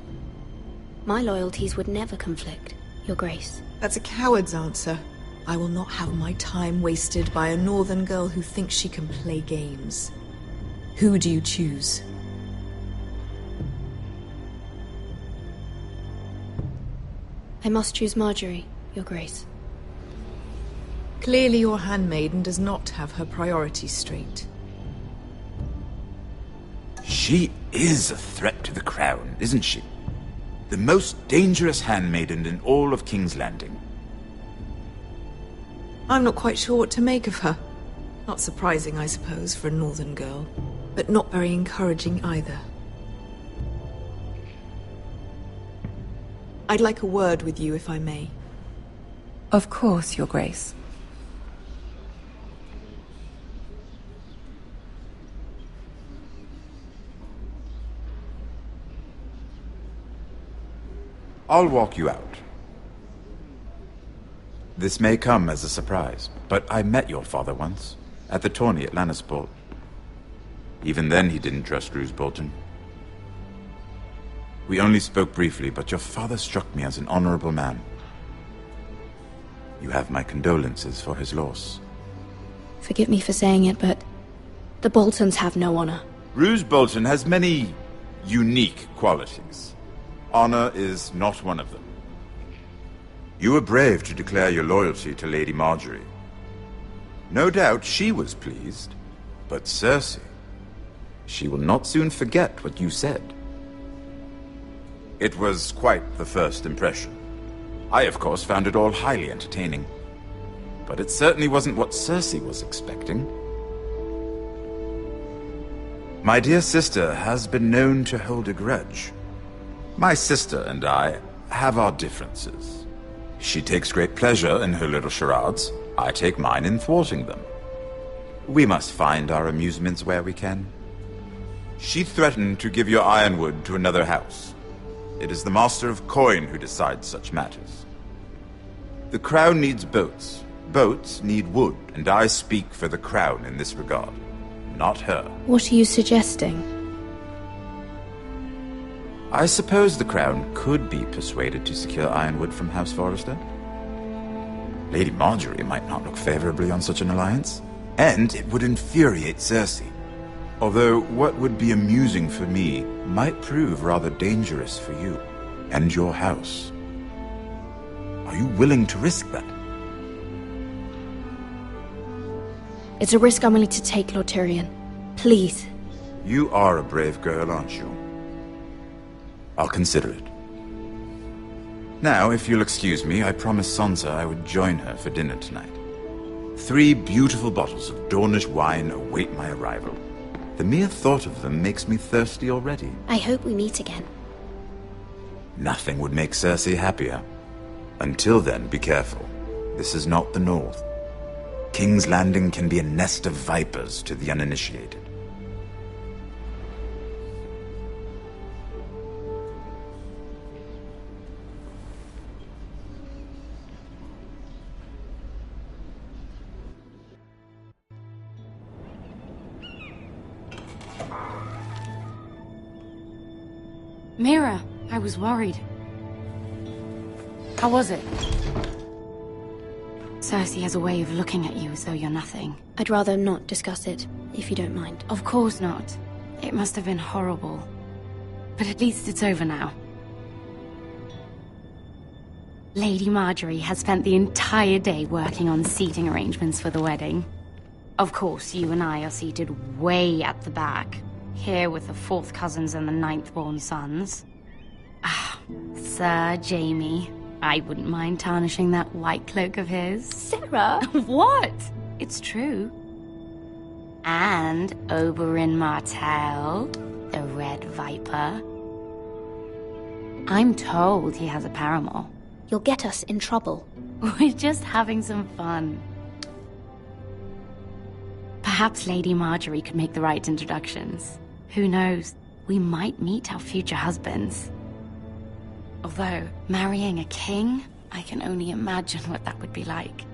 My loyalties would never conflict, Your Grace. That's a coward's answer. I will not have my time wasted by a northern girl who thinks she can play games. Who do you choose? I must choose Marjorie, Your Grace. Clearly your handmaiden does not have her priorities straight. She is a threat to the crown, isn't she? The most dangerous handmaiden in all of King's Landing. I'm not quite sure what to make of her. Not surprising, I suppose, for a northern girl, but not very encouraging either. I'd like a word with you, if I may. Of course, Your Grace. I'll walk you out. This may come as a surprise, but I met your father once, at the tourney at Lannisport. Even then he didn't trust Roose Bolton. We only spoke briefly, but your father struck me as an honorable man. You have my condolences for his loss. Forgive me for saying it, but the Boltons have no honor. Roose Bolton has many unique qualities. Honor is not one of them. You were brave to declare your loyalty to Lady Marjorie. No doubt she was pleased, but Cersei, she will not soon forget what you said. It was quite the first impression. I, of course, found it all highly entertaining. but it certainly wasn't what Cersei was expecting. My dear sister has been known to hold a grudge. My sister and I have our differences. She takes great pleasure in her little charades. I take mine in thwarting them. We must find our amusements where we can. She threatened to give your ironwood to another house. It is the Master of Coin who decides such matters. The Crown needs boats. Boats need wood, and I speak for the Crown in this regard, not her. What are you suggesting? I suppose the Crown could be persuaded to secure ironwood from House Forrester. Lady Marjorie might not look favorably on such an alliance, and it would infuriate Cersei. Although what would be amusing for me might prove rather dangerous for you and your house. Are you willing to risk that? It's a risk I'm willing to take, Lord Tyrion. Please. You are a brave girl, aren't you? I'll consider it. Now, if you'll excuse me, I promised Sansa I would join her for dinner tonight. 3 beautiful bottles of Dornish wine await my arrival. The mere thought of them makes me thirsty already. I hope we meet again. Nothing would make Cersei happier. Until then, be careful. This is not the North. King's Landing can be a nest of vipers to the uninitiated. Mira, I was worried. How was it? Cersei has a way of looking at you as though you're nothing. I'd rather not discuss it, if you don't mind. Of course not. It must have been horrible. But at least it's over now. Lady Marjorie has spent the entire day working on seating arrangements for the wedding. Of course, you and I are seated way at the back. Here with the 4th cousins and the 9th-born sons. Ah, Sir Jaime. I wouldn't mind tarnishing that white cloak of his. Sarah! What? It's true. And Oberyn Martell, the Red Viper. I'm told he has a paramour. You'll get us in trouble. We're just having some fun. Perhaps Lady Marjorie could make the right introductions. Who knows? We might meet our future husbands. Although, marrying a king, I can only imagine what that would be like.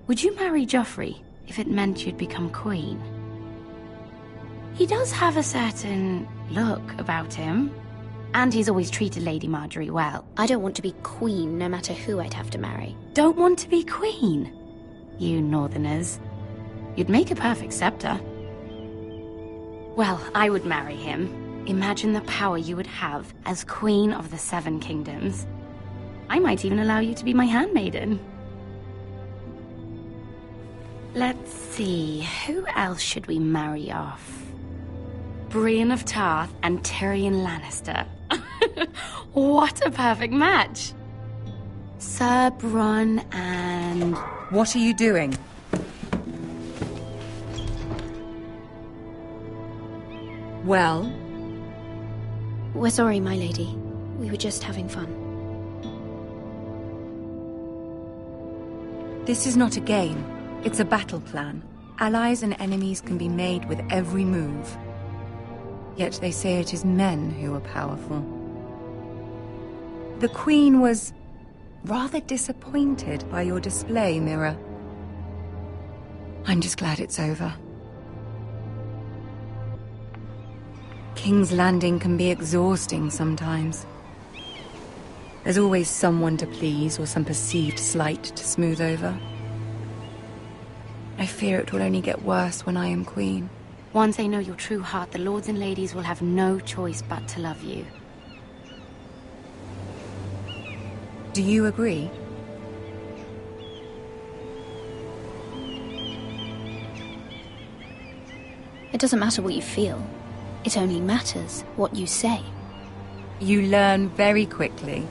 Would you marry Joffrey if it meant you'd become queen? He does have a certain look about him, and he's always treated Lady Marjorie well. I don't want to be queen no matter who I'd have to marry. Don't want to be queen? You northerners. You'd make a perfect scepter. Well, I would marry him. Imagine the power you would have as Queen of the 7 Kingdoms. I might even allow you to be my handmaiden. Let's see, who else should we marry off? Brienne of Tarth and Tyrion Lannister. What a perfect match! Sir Bronn and... What are you doing? Well? We're sorry, my lady. We were just having fun. This is not a game. It's a battle plan. Allies and enemies can be made with every move. Yet they say it is men who are powerful. The Queen was rather disappointed by your display, Mira. I'm just glad it's over. King's Landing can be exhausting sometimes. There's always someone to please or some perceived slight to smooth over. I fear it will only get worse when I am queen. Once they know your true heart, the lords and ladies will have no choice but to love you. Do you agree? It doesn't matter what you feel. It only matters what you say. You learn very quickly.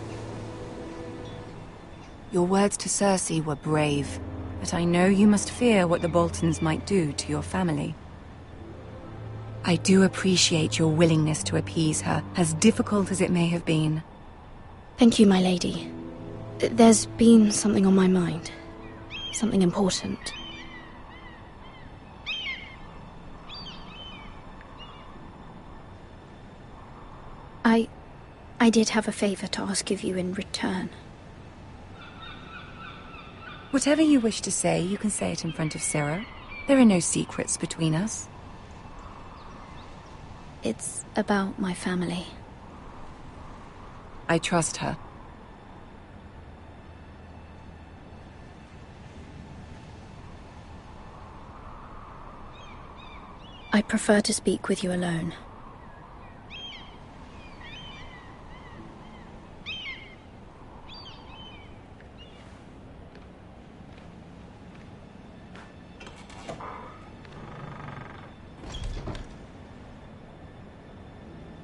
Your words to Cersei were brave, but I know you must fear what the Boltons might do to your family. I do appreciate your willingness to appease her, as difficult as it may have been. Thank you, my lady. There's been something on my mind. Something important. I did have a favor to ask of you in return. Whatever you wish to say, you can say it in front of Sarah. There are no secrets between us. It's about my family. I trust her. I prefer to speak with you alone.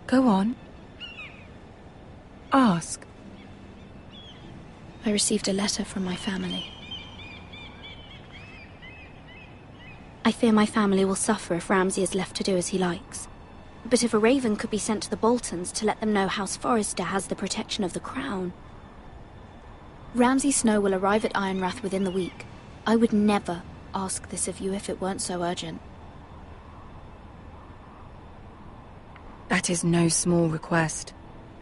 Go on. Ask. I received a letter from my family. I fear my family will suffer if Ramsay is left to do as he likes. But if a raven could be sent to the Boltons to let them know House Forrester has the protection of the crown... Ramsay Snow will arrive at Ironrath within the week. I would never ask this of you if it weren't so urgent. That is no small request,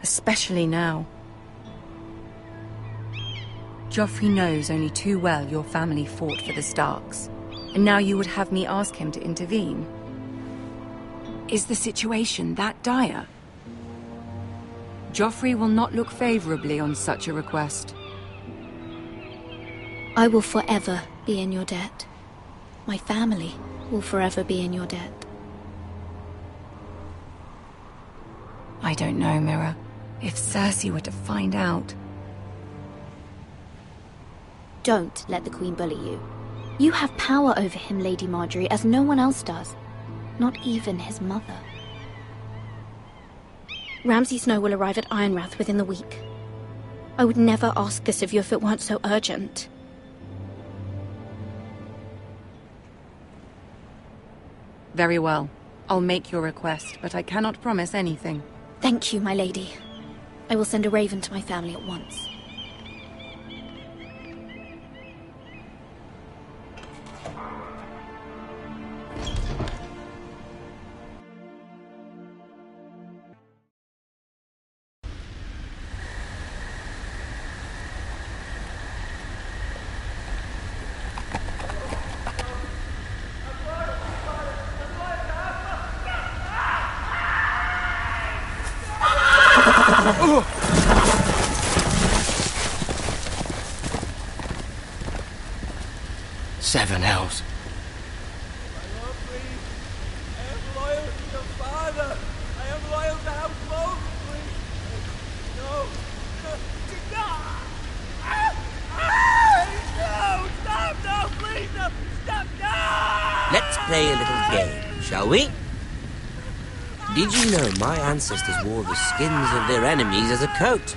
especially now. Joffrey knows only too well your family fought for the Starks, and now you would have me ask him to intervene. Is the situation that dire? Joffrey will not look favorably on such a request. I will forever be in your debt. My family will forever be in your debt. I don't know, Mira. If Cersei were to find out... Don't let the Queen bully you. You have power over him, Lady Marjorie, as no one else does. Not even his mother. Ramsay Snow will arrive at Ironrath within the week. I would never ask this of you if it weren't so urgent. Very well. I'll make your request, but I cannot promise anything. Thank you, my lady. I will send a raven to my family at once. Seven hells. Let's play a little game, shall we? Did you know my ancestors wore the skins of their enemies as a coat?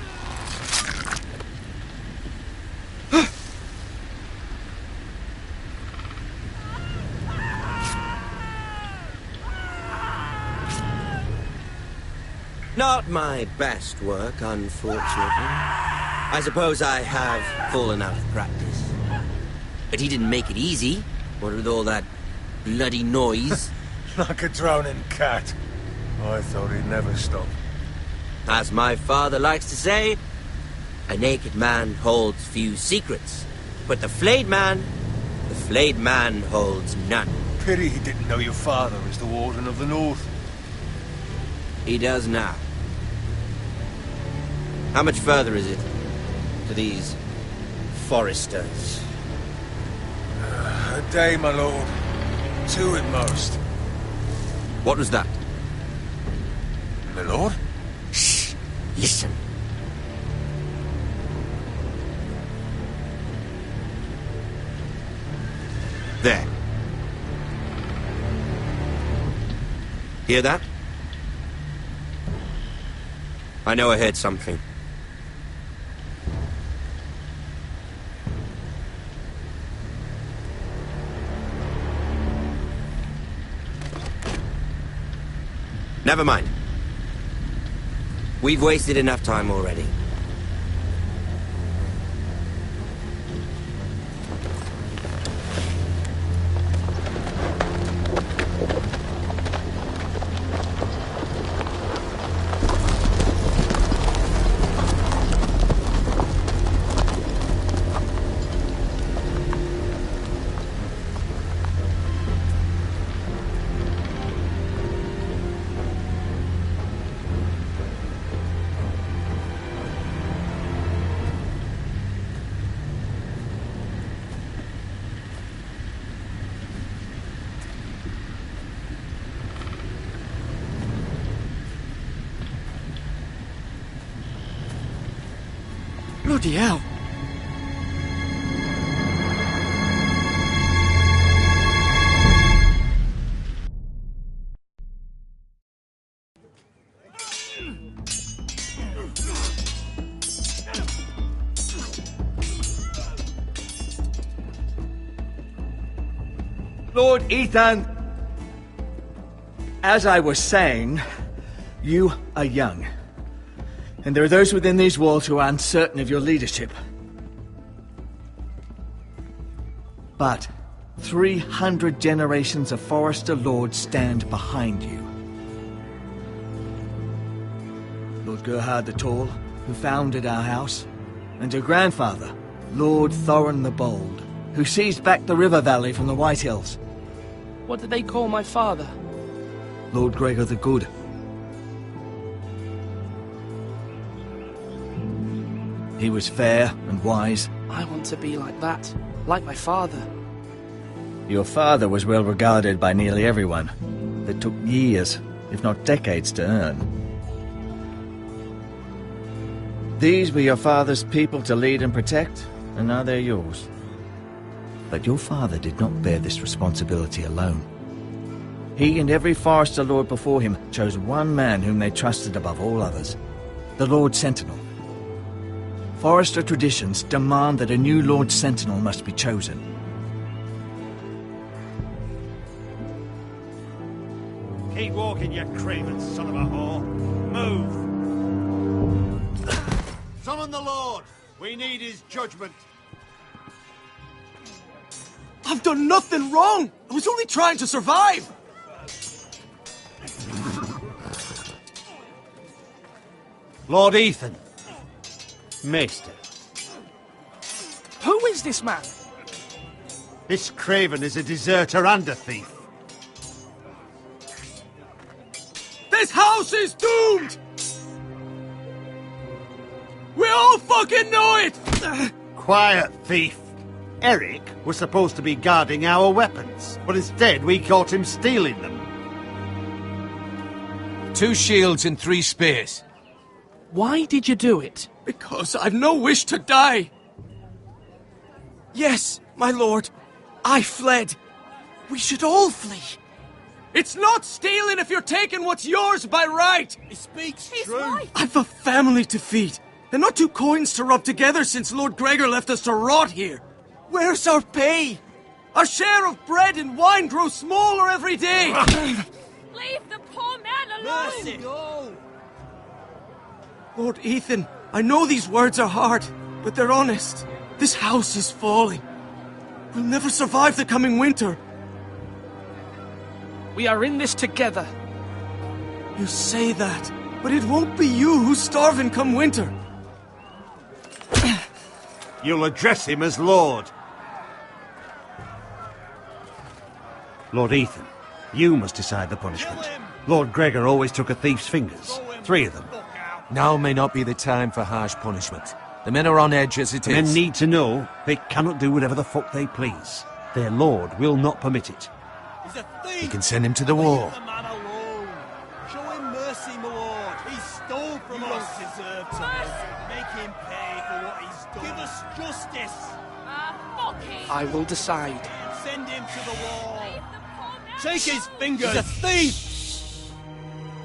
Not my best work, unfortunately. I suppose I have fallen out of practice. But he didn't make it easy, what with all that bloody noise. Like a drowning cat. I thought he'd never stop. As my father likes to say, a naked man holds few secrets. But the flayed man holds none. Pity he didn't know your father is the Warden of the North. He does now. How much further is it to these Foresters? A day, my lord. 2 at most. What was that? My lord? Shh! Listen. There. Hear that? I know I heard something. Never mind. We've wasted enough time already. Bloody hell. Lord Ethan, as I was saying, you are young. And there are those within these walls who are uncertain of your leadership. But 300 generations of Forester Lords stand behind you. Lord Gerhard the Tall, who founded our house, and your grandfather, Lord Thorin the Bold, who seized back the river valley from the White Hills. What did they call my father? Lord Gregor the Good. He was fair and wise. I want to be like that, like my father. Your father was well regarded by nearly everyone. That took years, if not decades, to earn. These were your father's people to lead and protect, and now they're yours. But your father did not bear this responsibility alone. He and every Forester Lord before him chose one man whom they trusted above all others, the Lord Sentinel. Forester traditions demand that a new Lord Sentinel must be chosen. Keep walking, you craven son of a whore. Move! Summon the Lord! We need his judgment. I've done nothing wrong! I was only trying to survive! Lord Ethan. Maester. Who is this man? This craven is a deserter and a thief. This house is doomed! We all fucking know it! Quiet, thief. Eric was supposed to be guarding our weapons, but instead we caught him stealing them. 2 shields and 3 spears. Why did you do it? Because I've no wish to die. Yes, my lord, I fled. We should all flee. It's not stealing if you're taking what's yours by right. He speaks true. Right. I've a family to feed, and not 2 coins to rub together since Lord Gregor left us to rot here. Where's our pay? Our share of bread and wine grows smaller every day. Leave the poor man alone! Mercy. No. Lord Ethan, I know these words are hard, but they're honest. This house is falling. We'll never survive the coming winter. We are in this together. You say that, but it won't be you who's starving come winter. You'll address him as Lord. Lord Ethan, you must decide the punishment. Lord Gregor always took a thief's fingers. 3 of them. Now may not be the time for harsh punishment. The men are on edge as it is. Men need to know they cannot do whatever the fuck they please. Their lord will not permit it. He's a thief! You can send him to the wall. Leave the man alone. Show him mercy, my lord. He stole from us. You don't deserve to live. Make him pay for what he's done. Give us justice. Fuck him! I will decide. Send him to the wall. Take his fingers. He's a thief!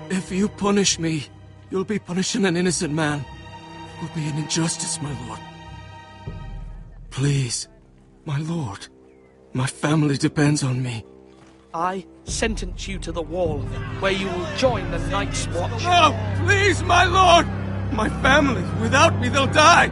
If you punish me, you'll be punishing an innocent man. It will be an injustice, my lord. Please, my lord. My family depends on me. I sentence you to the wall, where you will join the Night's Watch. No! Please, my lord! My family, without me, they'll die!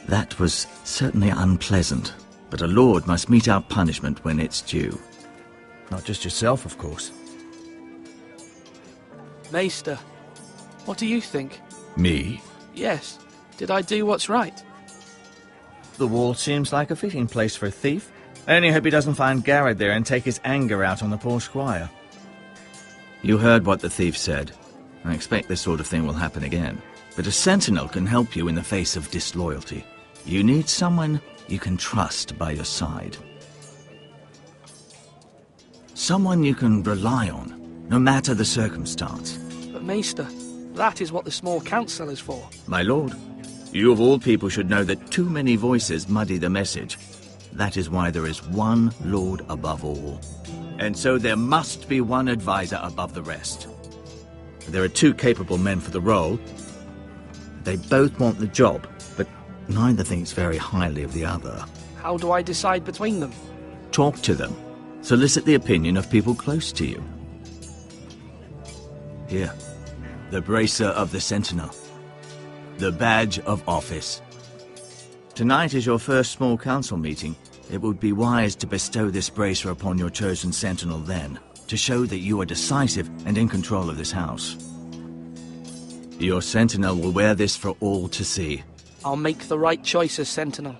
That was certainly unpleasant, but a lord must mete out punishment when it's due. Not just yourself, of course. Maester, what do you think? Me? Yes. Did I do what's right? The wall seems like a fitting place for a thief. I only hope he doesn't find Garrett there and take his anger out on the poor squire. You heard what the thief said. I expect this sort of thing will happen again. But a sentinel can help you in the face of disloyalty. You need someone you can trust by your side. Someone you can rely on, no matter the circumstance. But Maester, that is what the small council is for. My lord, you of all people should know that too many voices muddy the message. That is why there is one lord above all. And so there must be one advisor above the rest. There are two capable men for the role. They both want the job, but neither thinks very highly of the other. How do I decide between them? Talk to them. Solicit the opinion of people close to you. Here, the bracer of the sentinel. The badge of office. Tonight is your first small council meeting. It would be wise to bestow this bracer upon your chosen sentinel then, to show that you are decisive and in control of this house. Your sentinel will wear this for all to see. I'll make the right choice as sentinel.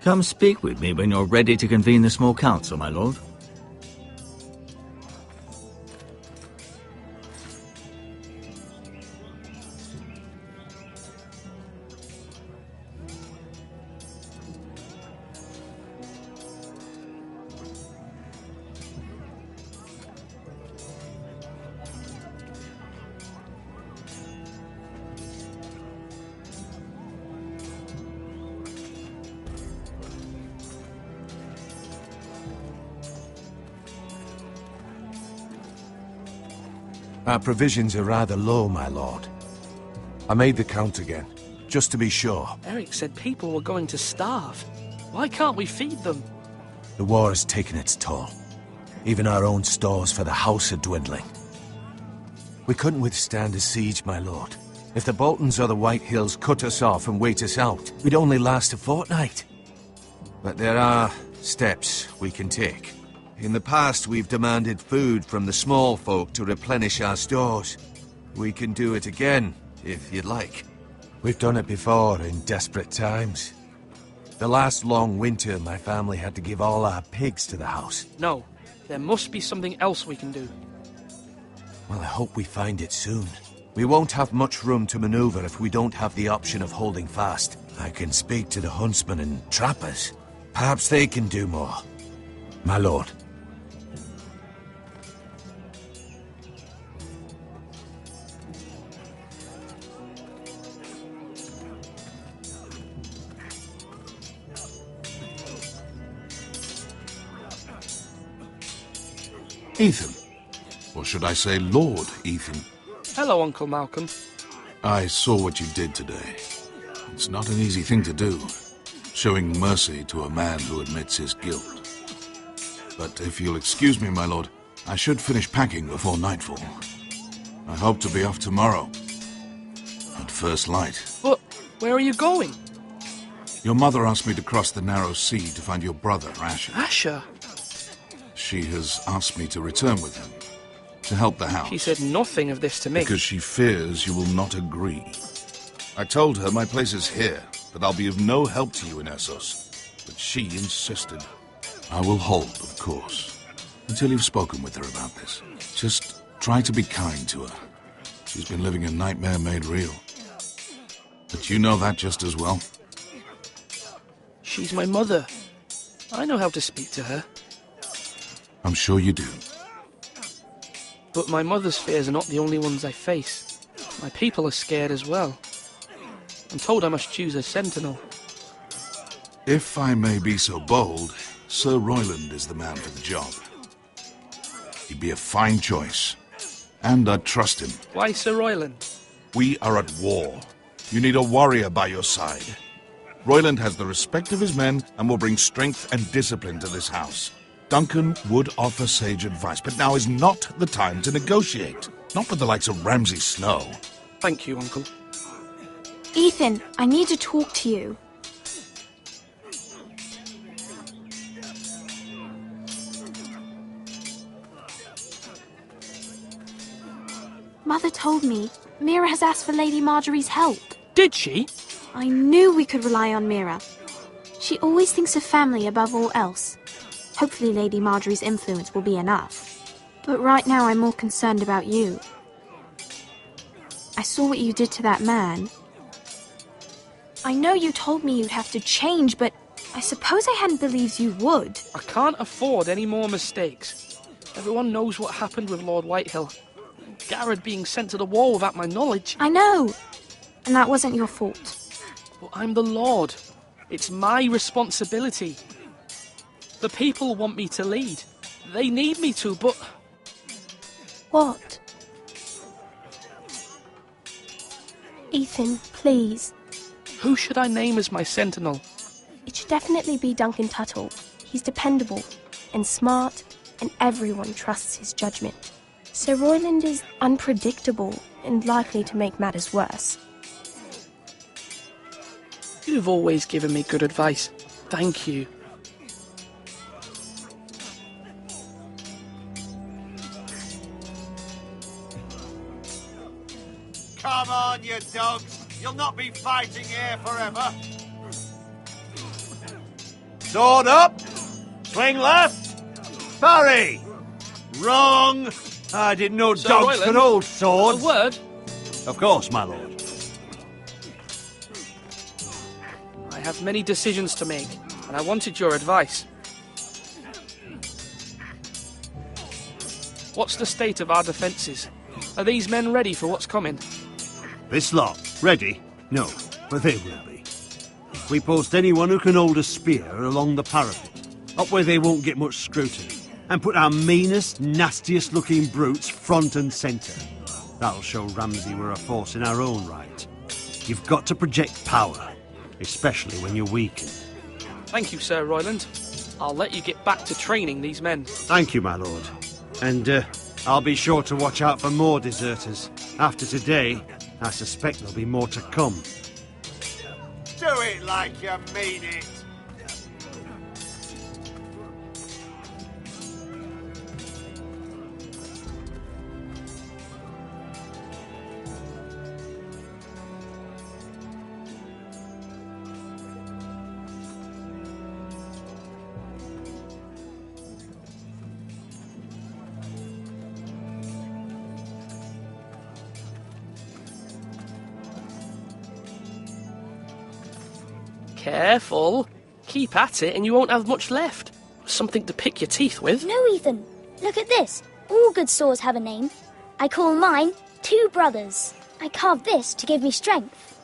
Come speak with me when you're ready to convene the small council, my lord. Our provisions are rather low, my lord. I made the count again, just to be sure. Eric said people were going to starve. Why can't we feed them? The war has taken its toll. Even our own stores for the house are dwindling. We couldn't withstand a siege, my lord. If the Boltons or the White Hills cut us off and wait us out, we'd only last a fortnight. But there are steps we can take. In the past, we've demanded food from the small folk to replenish our stores. We can do it again, if you'd like. We've done it before in desperate times. The last long winter, my family had to give all our pigs to the house. No, there must be something else we can do. Well, I hope we find it soon. We won't have much room to maneuver if we don't have the option of holding fast. I can speak to the huntsmen and trappers. Perhaps they can do more. My lord. Ethan. Or should I say Lord Ethan? Hello, Uncle Malcolm. I saw what you did today. It's not an easy thing to do, showing mercy to a man who admits his guilt. But if you'll excuse me, my lord, I should finish packing before nightfall. I hope to be off tomorrow, at first light. But where are you going? Your mother asked me to cross the narrow sea to find your brother, Asher. Asher? She has asked me to return with him, to help the house. She said nothing of this to me. Because she fears you will not agree. I told her my place is here, that I'll be of no help to you in Essos. But she insisted. I will hold, of course, until you've spoken with her about this. Just try to be kind to her. She's been living a nightmare made real. But you know that just as well. She's my mother. I know how to speak to her. I'm sure you do. But my mother's fears are not the only ones I face. My people are scared as well. I'm told I must choose a sentinel. If I may be so bold, Sir Royland is the man for the job. He'd be a fine choice, and I'd trust him. Why Sir Royland? We are at war. You need a warrior by your side. Royland has the respect of his men and will bring strength and discipline to this house. Duncan would offer sage advice, but now is not the time to negotiate. Not with the likes of Ramsay Snow. Thank you, Uncle. Ethan, I need to talk to you. Mother told me Mira has asked for Lady Marjorie's help. Did she? I knew we could rely on Mira. She always thinks of family above all else. Hopefully Lady Marjorie's influence will be enough. But right now I'm more concerned about you. I saw what you did to that man. I know you told me you'd have to change, but I suppose I hadn't believed you would. I can't afford any more mistakes. Everyone knows what happened with Lord Whitehill. Garrett being sent to the war without my knowledge. I know. And that wasn't your fault. But I'm the Lord. It's my responsibility. The people want me to lead. They need me to, but... What? Ethan, please. Who should I name as my sentinel? It should definitely be Duncan Tuttle. He's dependable and smart, and everyone trusts his judgment. Sir Royland is unpredictable and likely to make matters worse. You've always given me good advice. Thank you. Come on, you dogs. You'll not be fighting here forever. Sword up. Swing left. Parry. Wrong. I didn't know Sir dogs Royland, could hold swords. A word? Of course, my lord. I have many decisions to make, and I wanted your advice. What's the state of our defences? Are these men ready for what's coming? This lot, ready? No, but they will be. We post anyone who can hold a spear along the parapet, up where they won't get much scrutiny, and put our meanest, nastiest looking brutes front and centre. That'll show Ramsay we're a force in our own right. You've got to project power, especially when you're weakened. Thank you, Sir Royland. I'll let you get back to training these men. Thank you, my lord. And I'll be sure to watch out for more deserters. After today, I suspect there'll be more to come. Do it like you mean it. Careful. Keep at it and you won't have much left. Something to pick your teeth with. No, Ethan. Look at this. All good swords have a name. I call mine Two Brothers. I carved this to give me strength.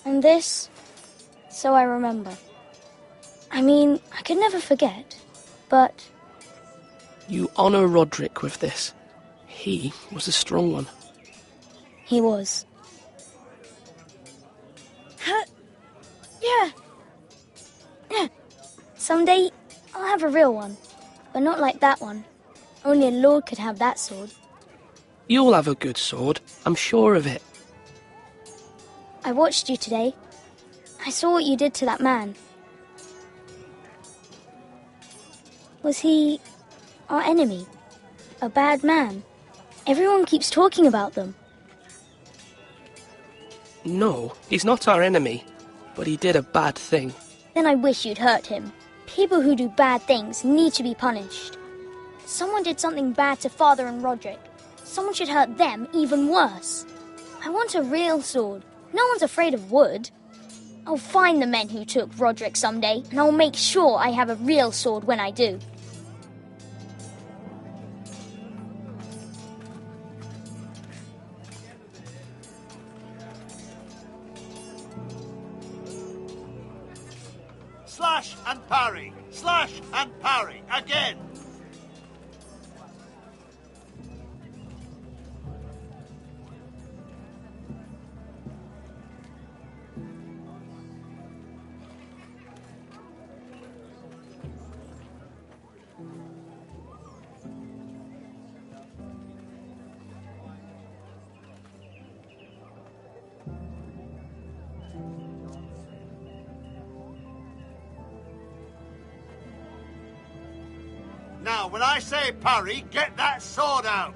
And this, so I remember. I mean, I could never forget, but... You honour Roderick with this. He was a strong one. He was. Yeah. Someday, I'll have a real one. But not like that one. Only a lord could have that sword. You'll have a good sword. I'm sure of it. I watched you today. I saw what you did to that man. Was he our enemy? A bad man? Everyone keeps talking about them. No, he's not our enemy. But he did a bad thing. Then I wish you'd hurt him. People who do bad things need to be punished. Someone did something bad to Father and Roderick. Someone should hurt them even worse. I want a real sword. No one's afraid of wood. I'll find the men who took Roderick someday, and I'll make sure I have a real sword when I do. Slash and parry. Slash and parry. Again. Now, when I say parry, get that sword out.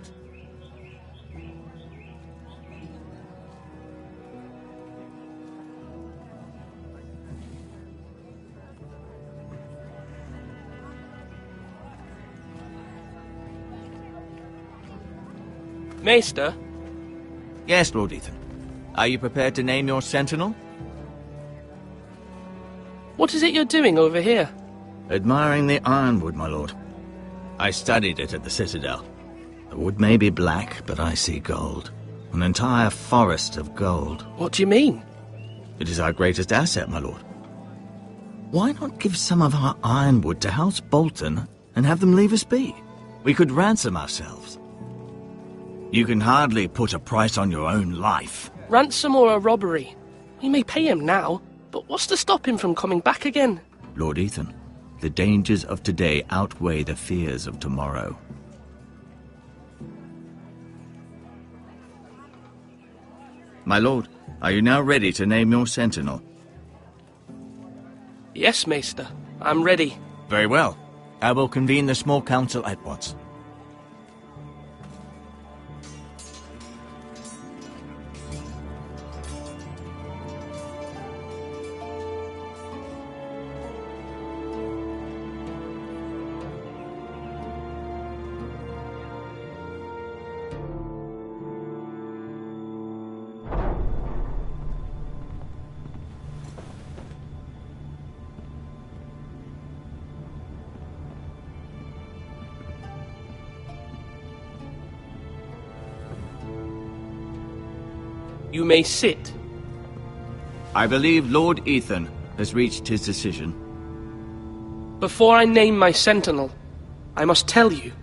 Maester? Yes, Lord Ethan. Are you prepared to name your sentinel? What is it you're doing over here? Admiring the ironwood, my lord. I studied it at the Citadel. The wood may be black, but I see gold. An entire forest of gold. What do you mean? It is our greatest asset, my lord. Why not give some of our ironwood to House Bolton and have them leave us be? We could ransom ourselves. You can hardly put a price on your own life. Ransom or a robbery? We may pay him now, but what's to stop him from coming back again? Lord Ethan, the dangers of today outweigh the fears of tomorrow. My lord, are you now ready to name your sentinel? Yes, Maester. I'm ready. Very well. I will convene the small council at once. You may sit. I believe Lord Ethan has reached his decision. Before I name my sentinel, I must tell you.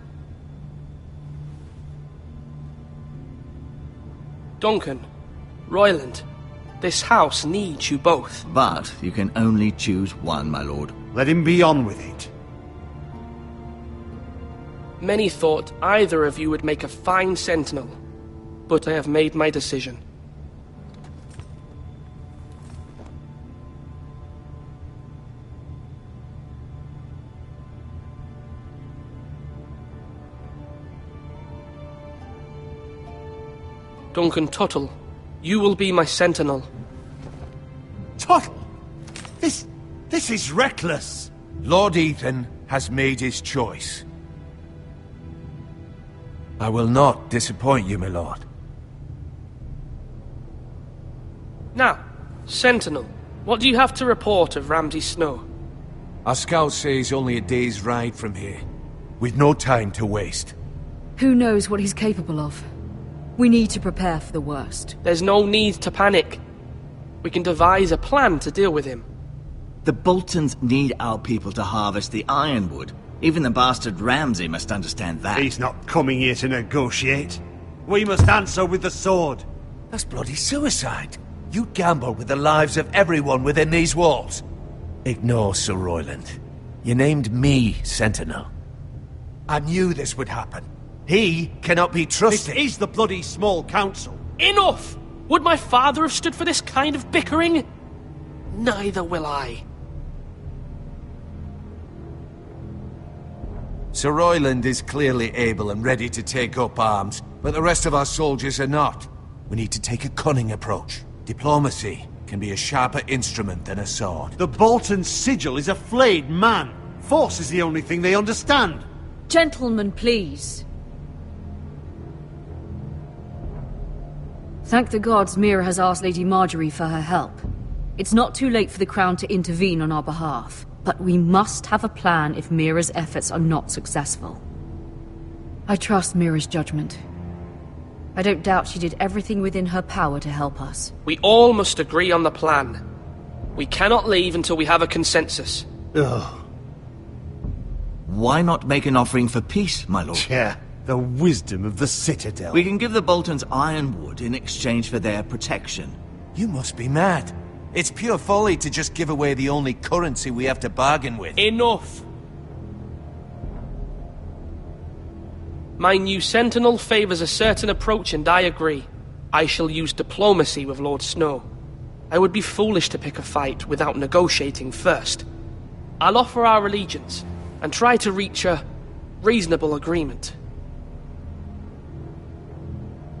Duncan, Royland, this house needs you both. But you can only choose one, my lord. Let him be on with it. Many thought either of you would make a fine sentinel, but I have made my decision. Duncan Tuttle, you will be my sentinel. Tuttle! This is reckless! Lord Ethan has made his choice. I will not disappoint you, my lord. Now, Sentinel, what do you have to report of Ramsay Snow? Our scouts say he's only a day's ride from here. We've no time to waste. Who knows what he's capable of? We need to prepare for the worst. There's no need to panic. We can devise a plan to deal with him. The Boltons need our people to harvest the ironwood. Even the bastard Ramsay must understand that. He's not coming here to negotiate. We must answer with the sword. That's bloody suicide. You'd gamble with the lives of everyone within these walls. Ignore Sir Royland. You named me Sentinel. I knew this would happen. He cannot be trusted. This is the bloody small council. Enough! Would my father have stood for this kind of bickering? Neither will I. Sir Royland is clearly able and ready to take up arms, but the rest of our soldiers are not. We need to take a cunning approach. Diplomacy can be a sharper instrument than a sword. The Bolton sigil is a flayed man. Force is the only thing they understand. Gentlemen, please. Thank the gods Mira has asked Lady Marjorie for her help. It's not too late for the Crown to intervene on our behalf, but we must have a plan if Mira's efforts are not successful. I trust Mira's judgment. I don't doubt she did everything within her power to help us. We all must agree on the plan. We cannot leave until we have a consensus. Ugh. Why not make an offering for peace, my lord? Yeah, the wisdom of the Citadel. We can give the Boltons ironwood in exchange for their protection. You must be mad. It's pure folly to just give away the only currency we have to bargain with. Enough! My new sentinel favors a certain approach, and I agree. I shall use diplomacy with Lord Snow. I would be foolish to pick a fight without negotiating first. I'll offer our allegiance, and try to reach a reasonable agreement.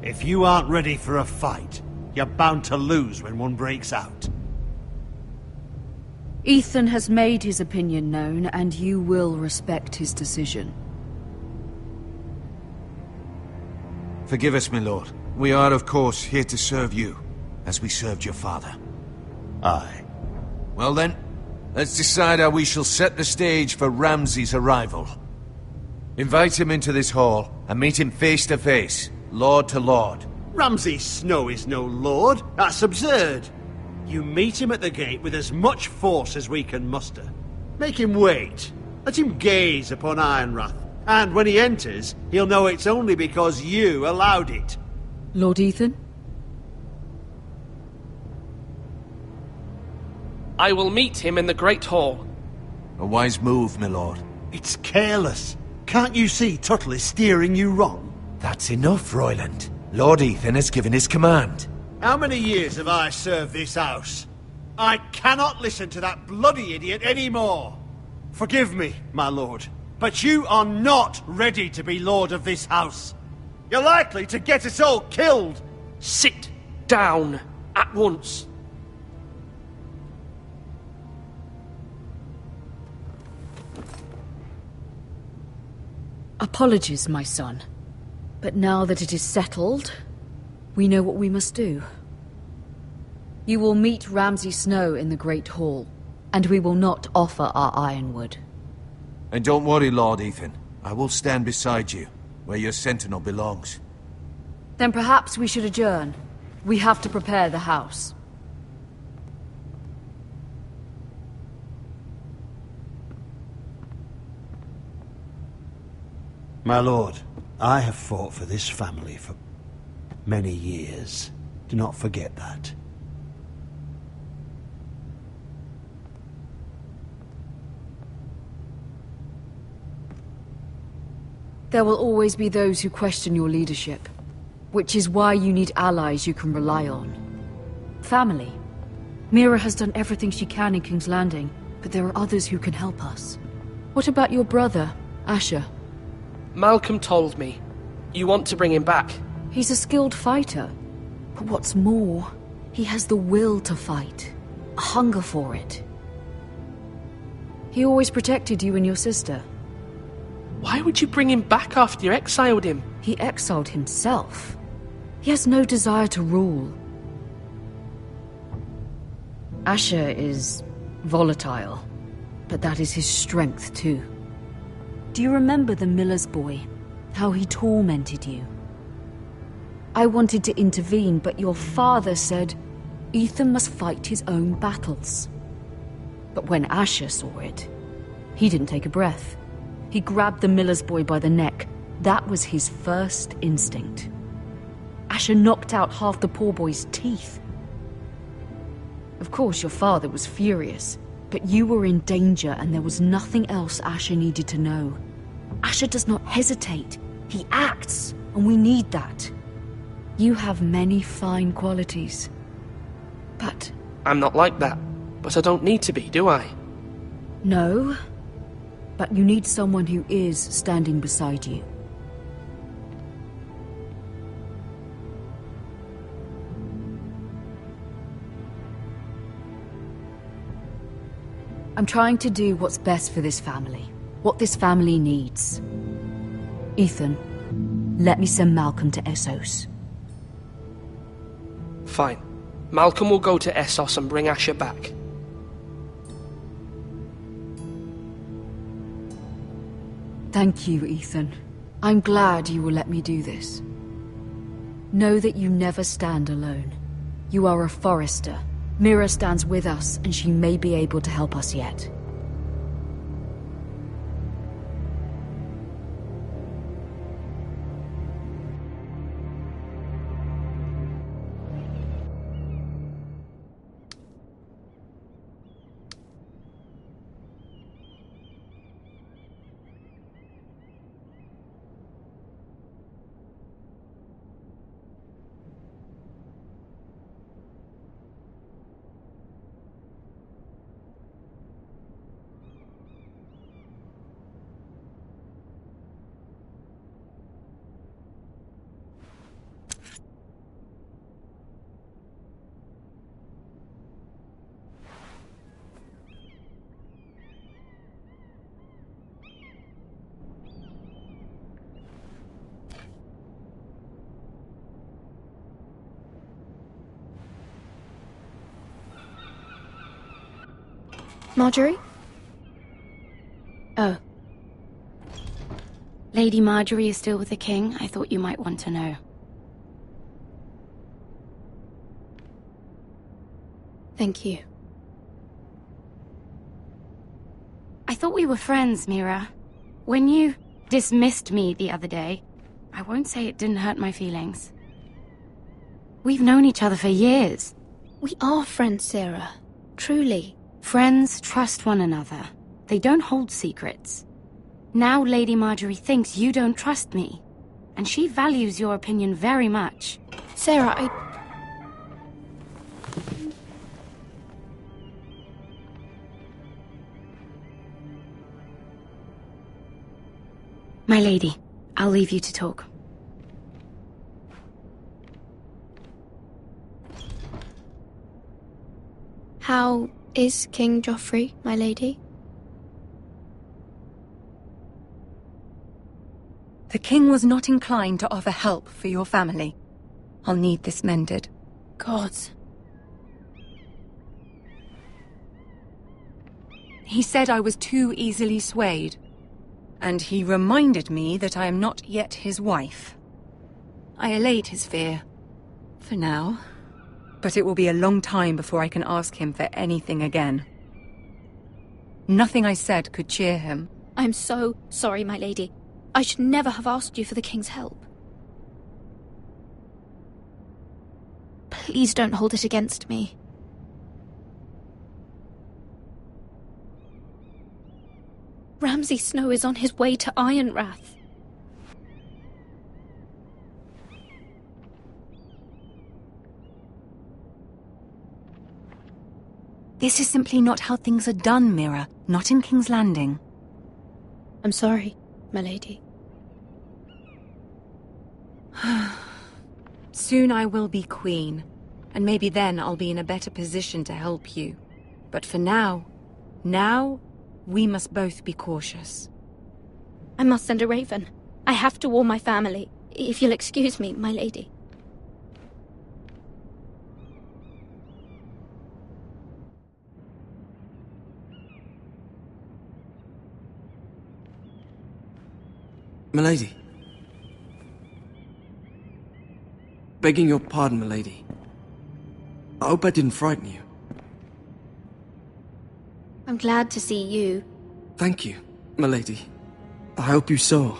If you aren't ready for a fight, you're bound to lose when one breaks out. Ethan has made his opinion known, and you will respect his decision. Forgive us, my lord. We are, of course, here to serve you, as we served your father. Aye. Well then, let's decide how we shall set the stage for Ramsay's arrival. Invite him into this hall, and meet him face to face, lord to lord. Ramsay Snow is no lord. That's absurd. You meet him at the gate with as much force as we can muster. Make him wait. Let him gaze upon Ironrath. And when he enters, he'll know it's only because you allowed it. Lord Ethan? I will meet him in the Great Hall. A wise move, my lord. It's careless. Can't you see Tuttle is steering you wrong? That's enough, Royland. Lord Ethan has given his command. How many years have I served this house? I cannot listen to that bloody idiot anymore. Forgive me, my lord, but you are not ready to be lord of this house. You're likely to get us all killed. Sit down at once. Apologies, my son. But now that it is settled, we know what we must do. You will meet Ramsay Snow in the Great Hall, and we will not offer our ironwood. And don't worry, Lord Ethan. I will stand beside you, where your sentinel belongs. Then perhaps we should adjourn. We have to prepare the house. My lord, I have fought for this family for many years. Do not forget that. There will always be those who question your leadership, which is why you need allies you can rely on. Family. Mira has done everything she can in King's Landing, but there are others who can help us. What about your brother, Asher? Malcolm told me. You want to bring him back? He's a skilled fighter. But what's more, he has the will to fight. A hunger for it. He always protected you and your sister. Why would you bring him back after you exiled him? He exiled himself. He has no desire to rule. Asher is volatile, but that is his strength too. Do you remember the miller's boy? How he tormented you? I wanted to intervene, but your father said Ethan must fight his own battles. But when Asher saw it, he didn't take a breath. He grabbed the miller's boy by the neck. That was his first instinct. Asher knocked out half the poor boy's teeth. Of course, your father was furious, but you were in danger and there was nothing else Asher needed to know. Asher does not hesitate. He acts, and we need that. You have many fine qualities, but... I'm not like that, but I don't need to be, do I? No, but you need someone who is standing beside you. I'm trying to do what's best for this family. What this family needs. Ethan, let me send Malcolm to Essos. Fine. Malcolm will go to Essos and bring Asher back. Thank you, Ethan. I'm glad you will let me do this. Know that you never stand alone. You are a Forrester, Mira stands with us, and she may be able to help us yet. Marjorie? Oh. Lady Marjorie is still with the king. I thought you might want to know. Thank you. I thought we were friends, Mira. When you dismissed me the other day, I won't say it didn't hurt my feelings. We've known each other for years. We are friends, Sarah. Truly. Friends trust one another. They don't hold secrets. Now Lady Marjorie thinks you don't trust me, and she values your opinion very much. Sarah, My lady, I'll leave you to talk. How is King Joffrey, my lady? The king was not inclined to offer help for your family. I'll need this mended. Gods. He said I was too easily swayed. And he reminded me that I am not yet his wife. I allayed his fear. For now. But it will be a long time before I can ask him for anything again. Nothing I said could cheer him. I'm so sorry, my lady. I should never have asked you for the king's help. Please don't hold it against me. Ramsay Snow is on his way to Ironrath. This is simply not how things are done, Mira. Not in King's Landing. I'm sorry, my lady. Soon I will be queen, and maybe then I'll be in a better position to help you. But for now, we must both be cautious. I must send a raven. I have to warn my family. If you'll excuse me, my lady. Milady. Begging your pardon, milady. I hope I didn't frighten you. I'm glad to see you. Thank you, milady. I hope you saw.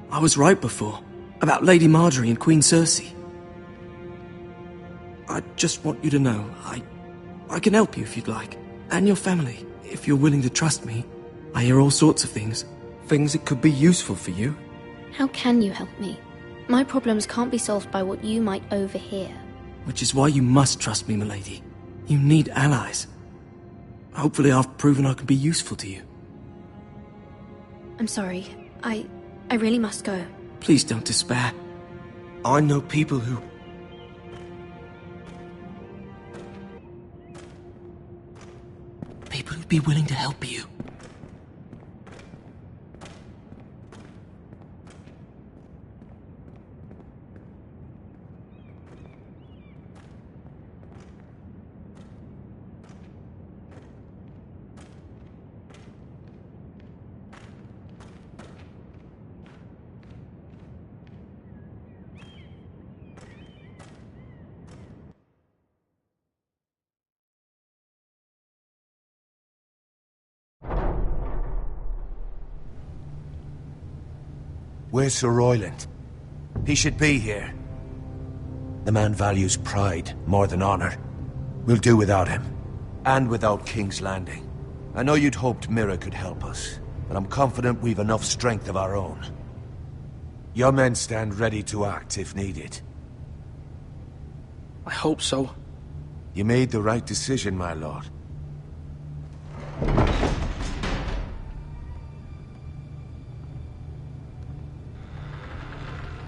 I was right before. About Lady Marjorie and Queen Cersei. I just want you to know, I can help you if you'd like. And your family, if you're willing to trust me. I hear all sorts of things. Things that could be useful for you. How can you help me? My problems can't be solved by what you might overhear. Which is why you must trust me, milady. You need allies. Hopefully I've proven I can be useful to you. I'm sorry. I really must go. Please don't despair. I know people who... People who'd be willing to help you. Where's Sir Royland? He should be here. The man values pride more than honor. We'll do without him. And without King's Landing. I know you'd hoped Mira could help us, but I'm confident we've enough strength of our own. Your men stand ready to act if needed. I hope so. You made the right decision, my lord.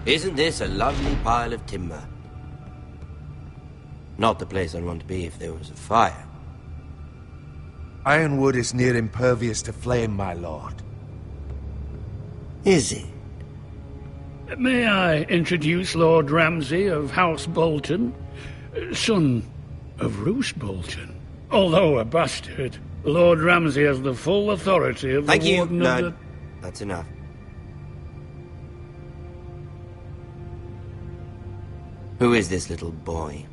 Isn't this a lovely pile of timber? Not the place I'd want to be if there was a fire. Ironwood is near impervious to flame, my lord. Is it? May I introduce Lord Ramsay of House Bolton, son of Roose Bolton? Although a bastard, Lord Ramsay has the full authority of the Warden of the... That's enough. Who is this little boy?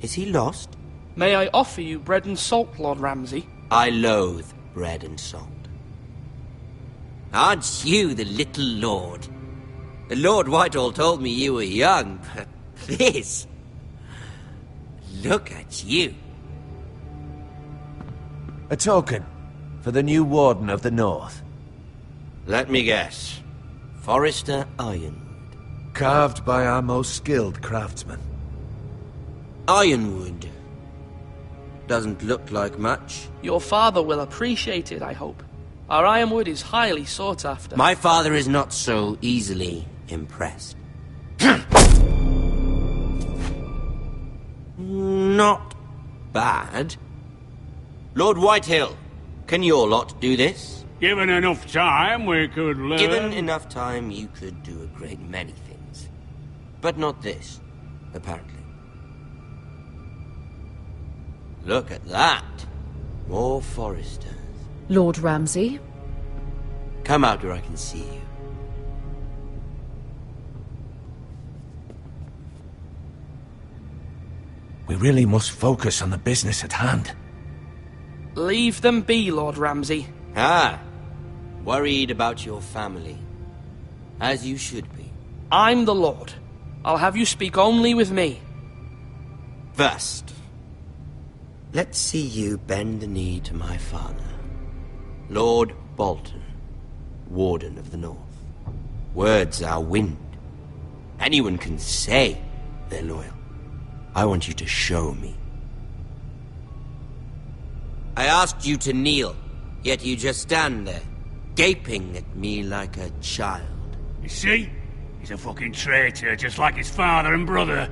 Is he lost? May I offer you bread and salt, Lord Ramsay? I loathe bread and salt. Aren't you the little lord? Lord Whitehall told me you were young, but this... Look at you. A token for the new Warden of the North. Let me guess. Forrester Ironwood. Carved by our most skilled craftsmen. Ironwood. Doesn't look like much. Your father will appreciate it, I hope. Our ironwood is highly sought after. My father is not so easily impressed. Not bad. Lord Whitehill, can your lot do this? Given enough time, we could learn... Given enough time, you could do a great many things. But not this, apparently. Look at that. More Forresters. Lord Ramsay? Come out where I can see you. We really must focus on the business at hand. Leave them be, Lord Ramsay. Ah, worried about your family. As you should be. I'm the Lord. I'll have you speak only with me. First, let's see you bend the knee to my father, Lord Bolton, Warden of the North. Words are wind. Anyone can say they're loyal. I want you to show me. I asked you to kneel, yet you just stand there, gaping at me like a child. You see? He's a fucking traitor, just like his father and brother.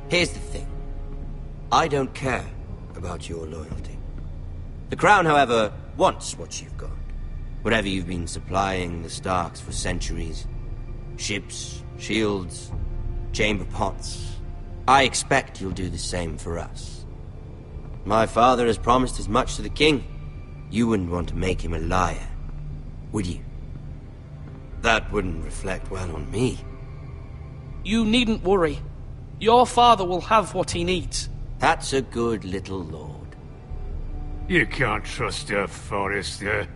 Here's the thing. I don't care about your loyalty. The Crown, however, wants what you've got. Whatever you've been supplying the Starks for centuries. Ships, shields, chamber pots. I expect you'll do the same for us. My father has promised as much to the king. You wouldn't want to make him a liar, would you? That wouldn't reflect well on me. You needn't worry. Your father will have what he needs. That's a good little lord. You can't trust her, Forrester.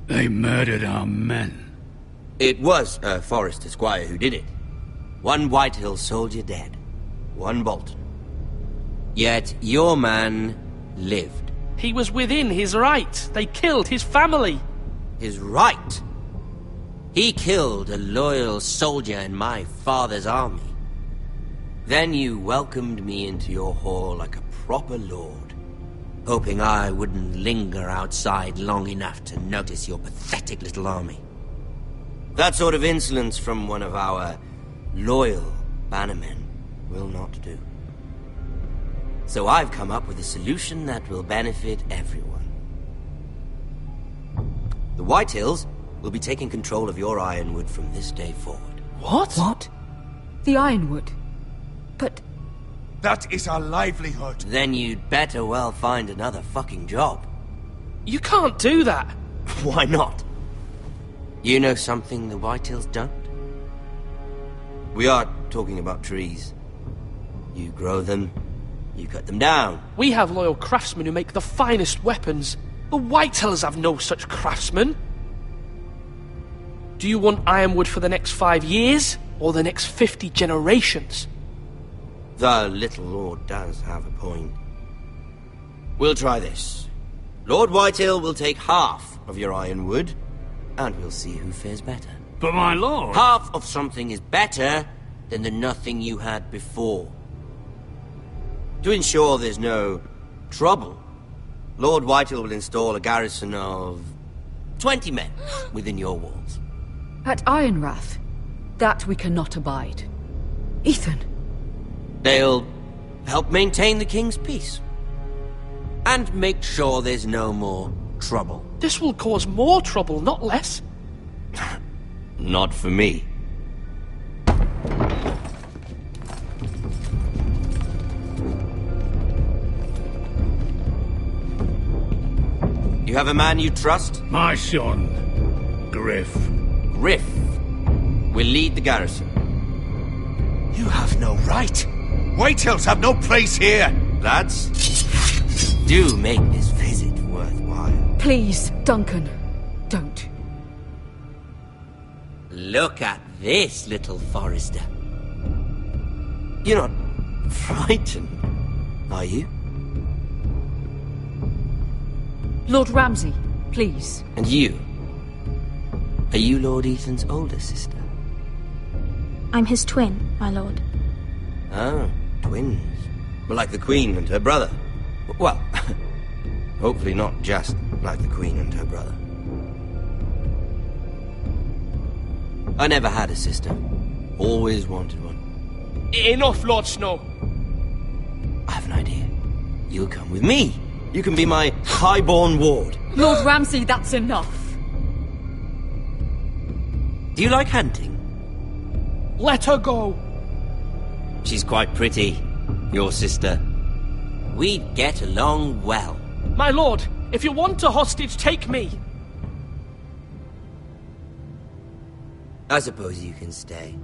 They murdered our men. It was a Forrester squire who did it. One Whitehill soldier dead. One Bolton. Yet your man lived. He was within his right. They killed his family. His right? He killed a loyal soldier in my father's army. Then you welcomed me into your hall like a proper lord, hoping I wouldn't linger outside long enough to notice your pathetic little army. That sort of insolence from one of our loyal bannermen will not do. So I've come up with a solution that will benefit everyone. The Whitehills will be taking control of your ironwood from this day forward. What? What? The ironwood? But... That is our livelihood. Then you'd better well find another fucking job. You can't do that. Why not? You know something the Whitehills don't? We are talking about trees. You grow them, you cut them down. We have loyal craftsmen who make the finest weapons. The Whitehills have no such craftsmen. Do you want Ironwood for the next 5 years, or the next 50 generations? The little lord does have a point. We'll try this. Lord Whitehill will take half of your Ironwood, and we'll see who fares better. But my lord... Half of something is better than the nothing you had before. To ensure there's no trouble, Lord Whitehill will install a garrison of 20 men within your walls. At Ironrath? That we cannot abide. Ethan! They'll help maintain the king's peace. And make sure there's no more trouble. This will cause more trouble, not less. Not for me. You have a man you trust? My son, Griff. Griff will lead the garrison. You have no right. Whitehills have no place here. Lads, do make this visit worthwhile. Please, Duncan, don't. Look at this, little Forrester. You're not frightened, are you? Lord Ramsay, please. And you? Are you Lord Ethan's older sister? I'm his twin, my lord. Ah, twins. Like the Queen and her brother. Well, hopefully not just like the Queen and her brother. I never had a sister. Always wanted one. Enough, Lord Snow. I have an idea. You'll come with me. You can be my highborn ward. Lord Ramsay, that's enough. Do you like hunting? Let her go. She's quite pretty, your sister. We'd get along well. My lord, if you want a hostage, take me. I suppose you can stay.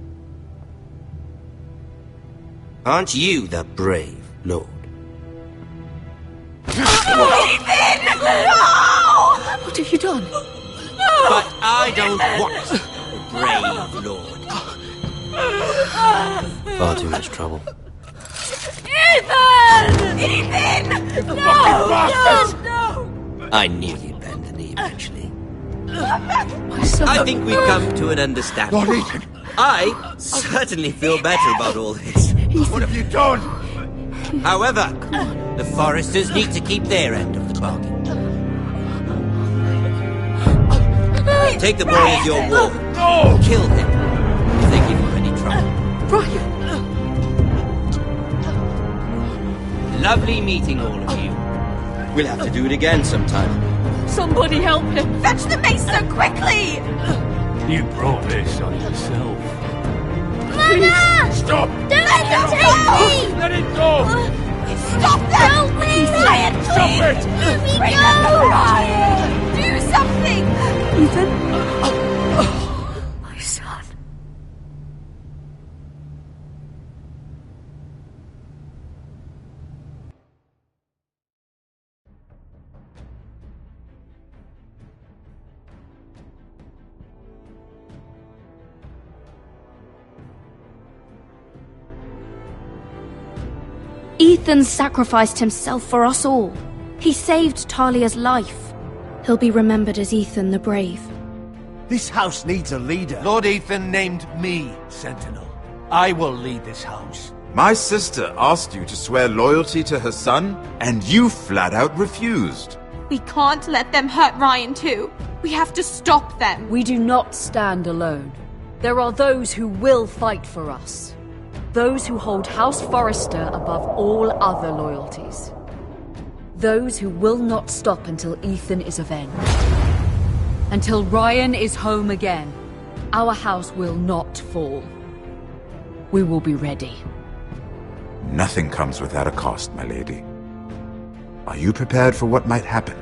Aren't you the brave lord? Ethan! No! What have you done? But I don't want a brave lord. Far too much trouble. Ethan! Ethan! No! No! I knew you'd bend the knee eventually. My son. I think we've come to an understanding. Lord Ethan! I certainly feel better about all this. What have you done? However, the Foresters need to keep their end of the bargain. Take the boy as your ward. No! Kill him if they give you any trouble. Brian! Lovely meeting all of you. We'll have to do it again sometime. Somebody help him! Fetch the mace so quickly! You brought this on yourself. Mama! Stop! Don't let him take me! Let it go! Stop them! Help me! Ryan, please! Stop it! Let me Bring go! them, Ryan! Do something! Ethan? My son. Ethan sacrificed himself for us all. He saved Talia's life. He'll be remembered as Ethan the Brave. This house needs a leader. Lord Ethan named me Sentinel. I will lead this house. My sister asked you to swear loyalty to her son, and you flat out refused. We can't let them hurt Ryan too. We have to stop them. We do not stand alone. There are those who will fight for us. Those who hold House Forrester above all other loyalties. Those who will not stop until Ethan is avenged. Until Ryan is home again, our house will not fall. We will be ready. Nothing comes without a cost, my lady. Are you prepared for what might happen?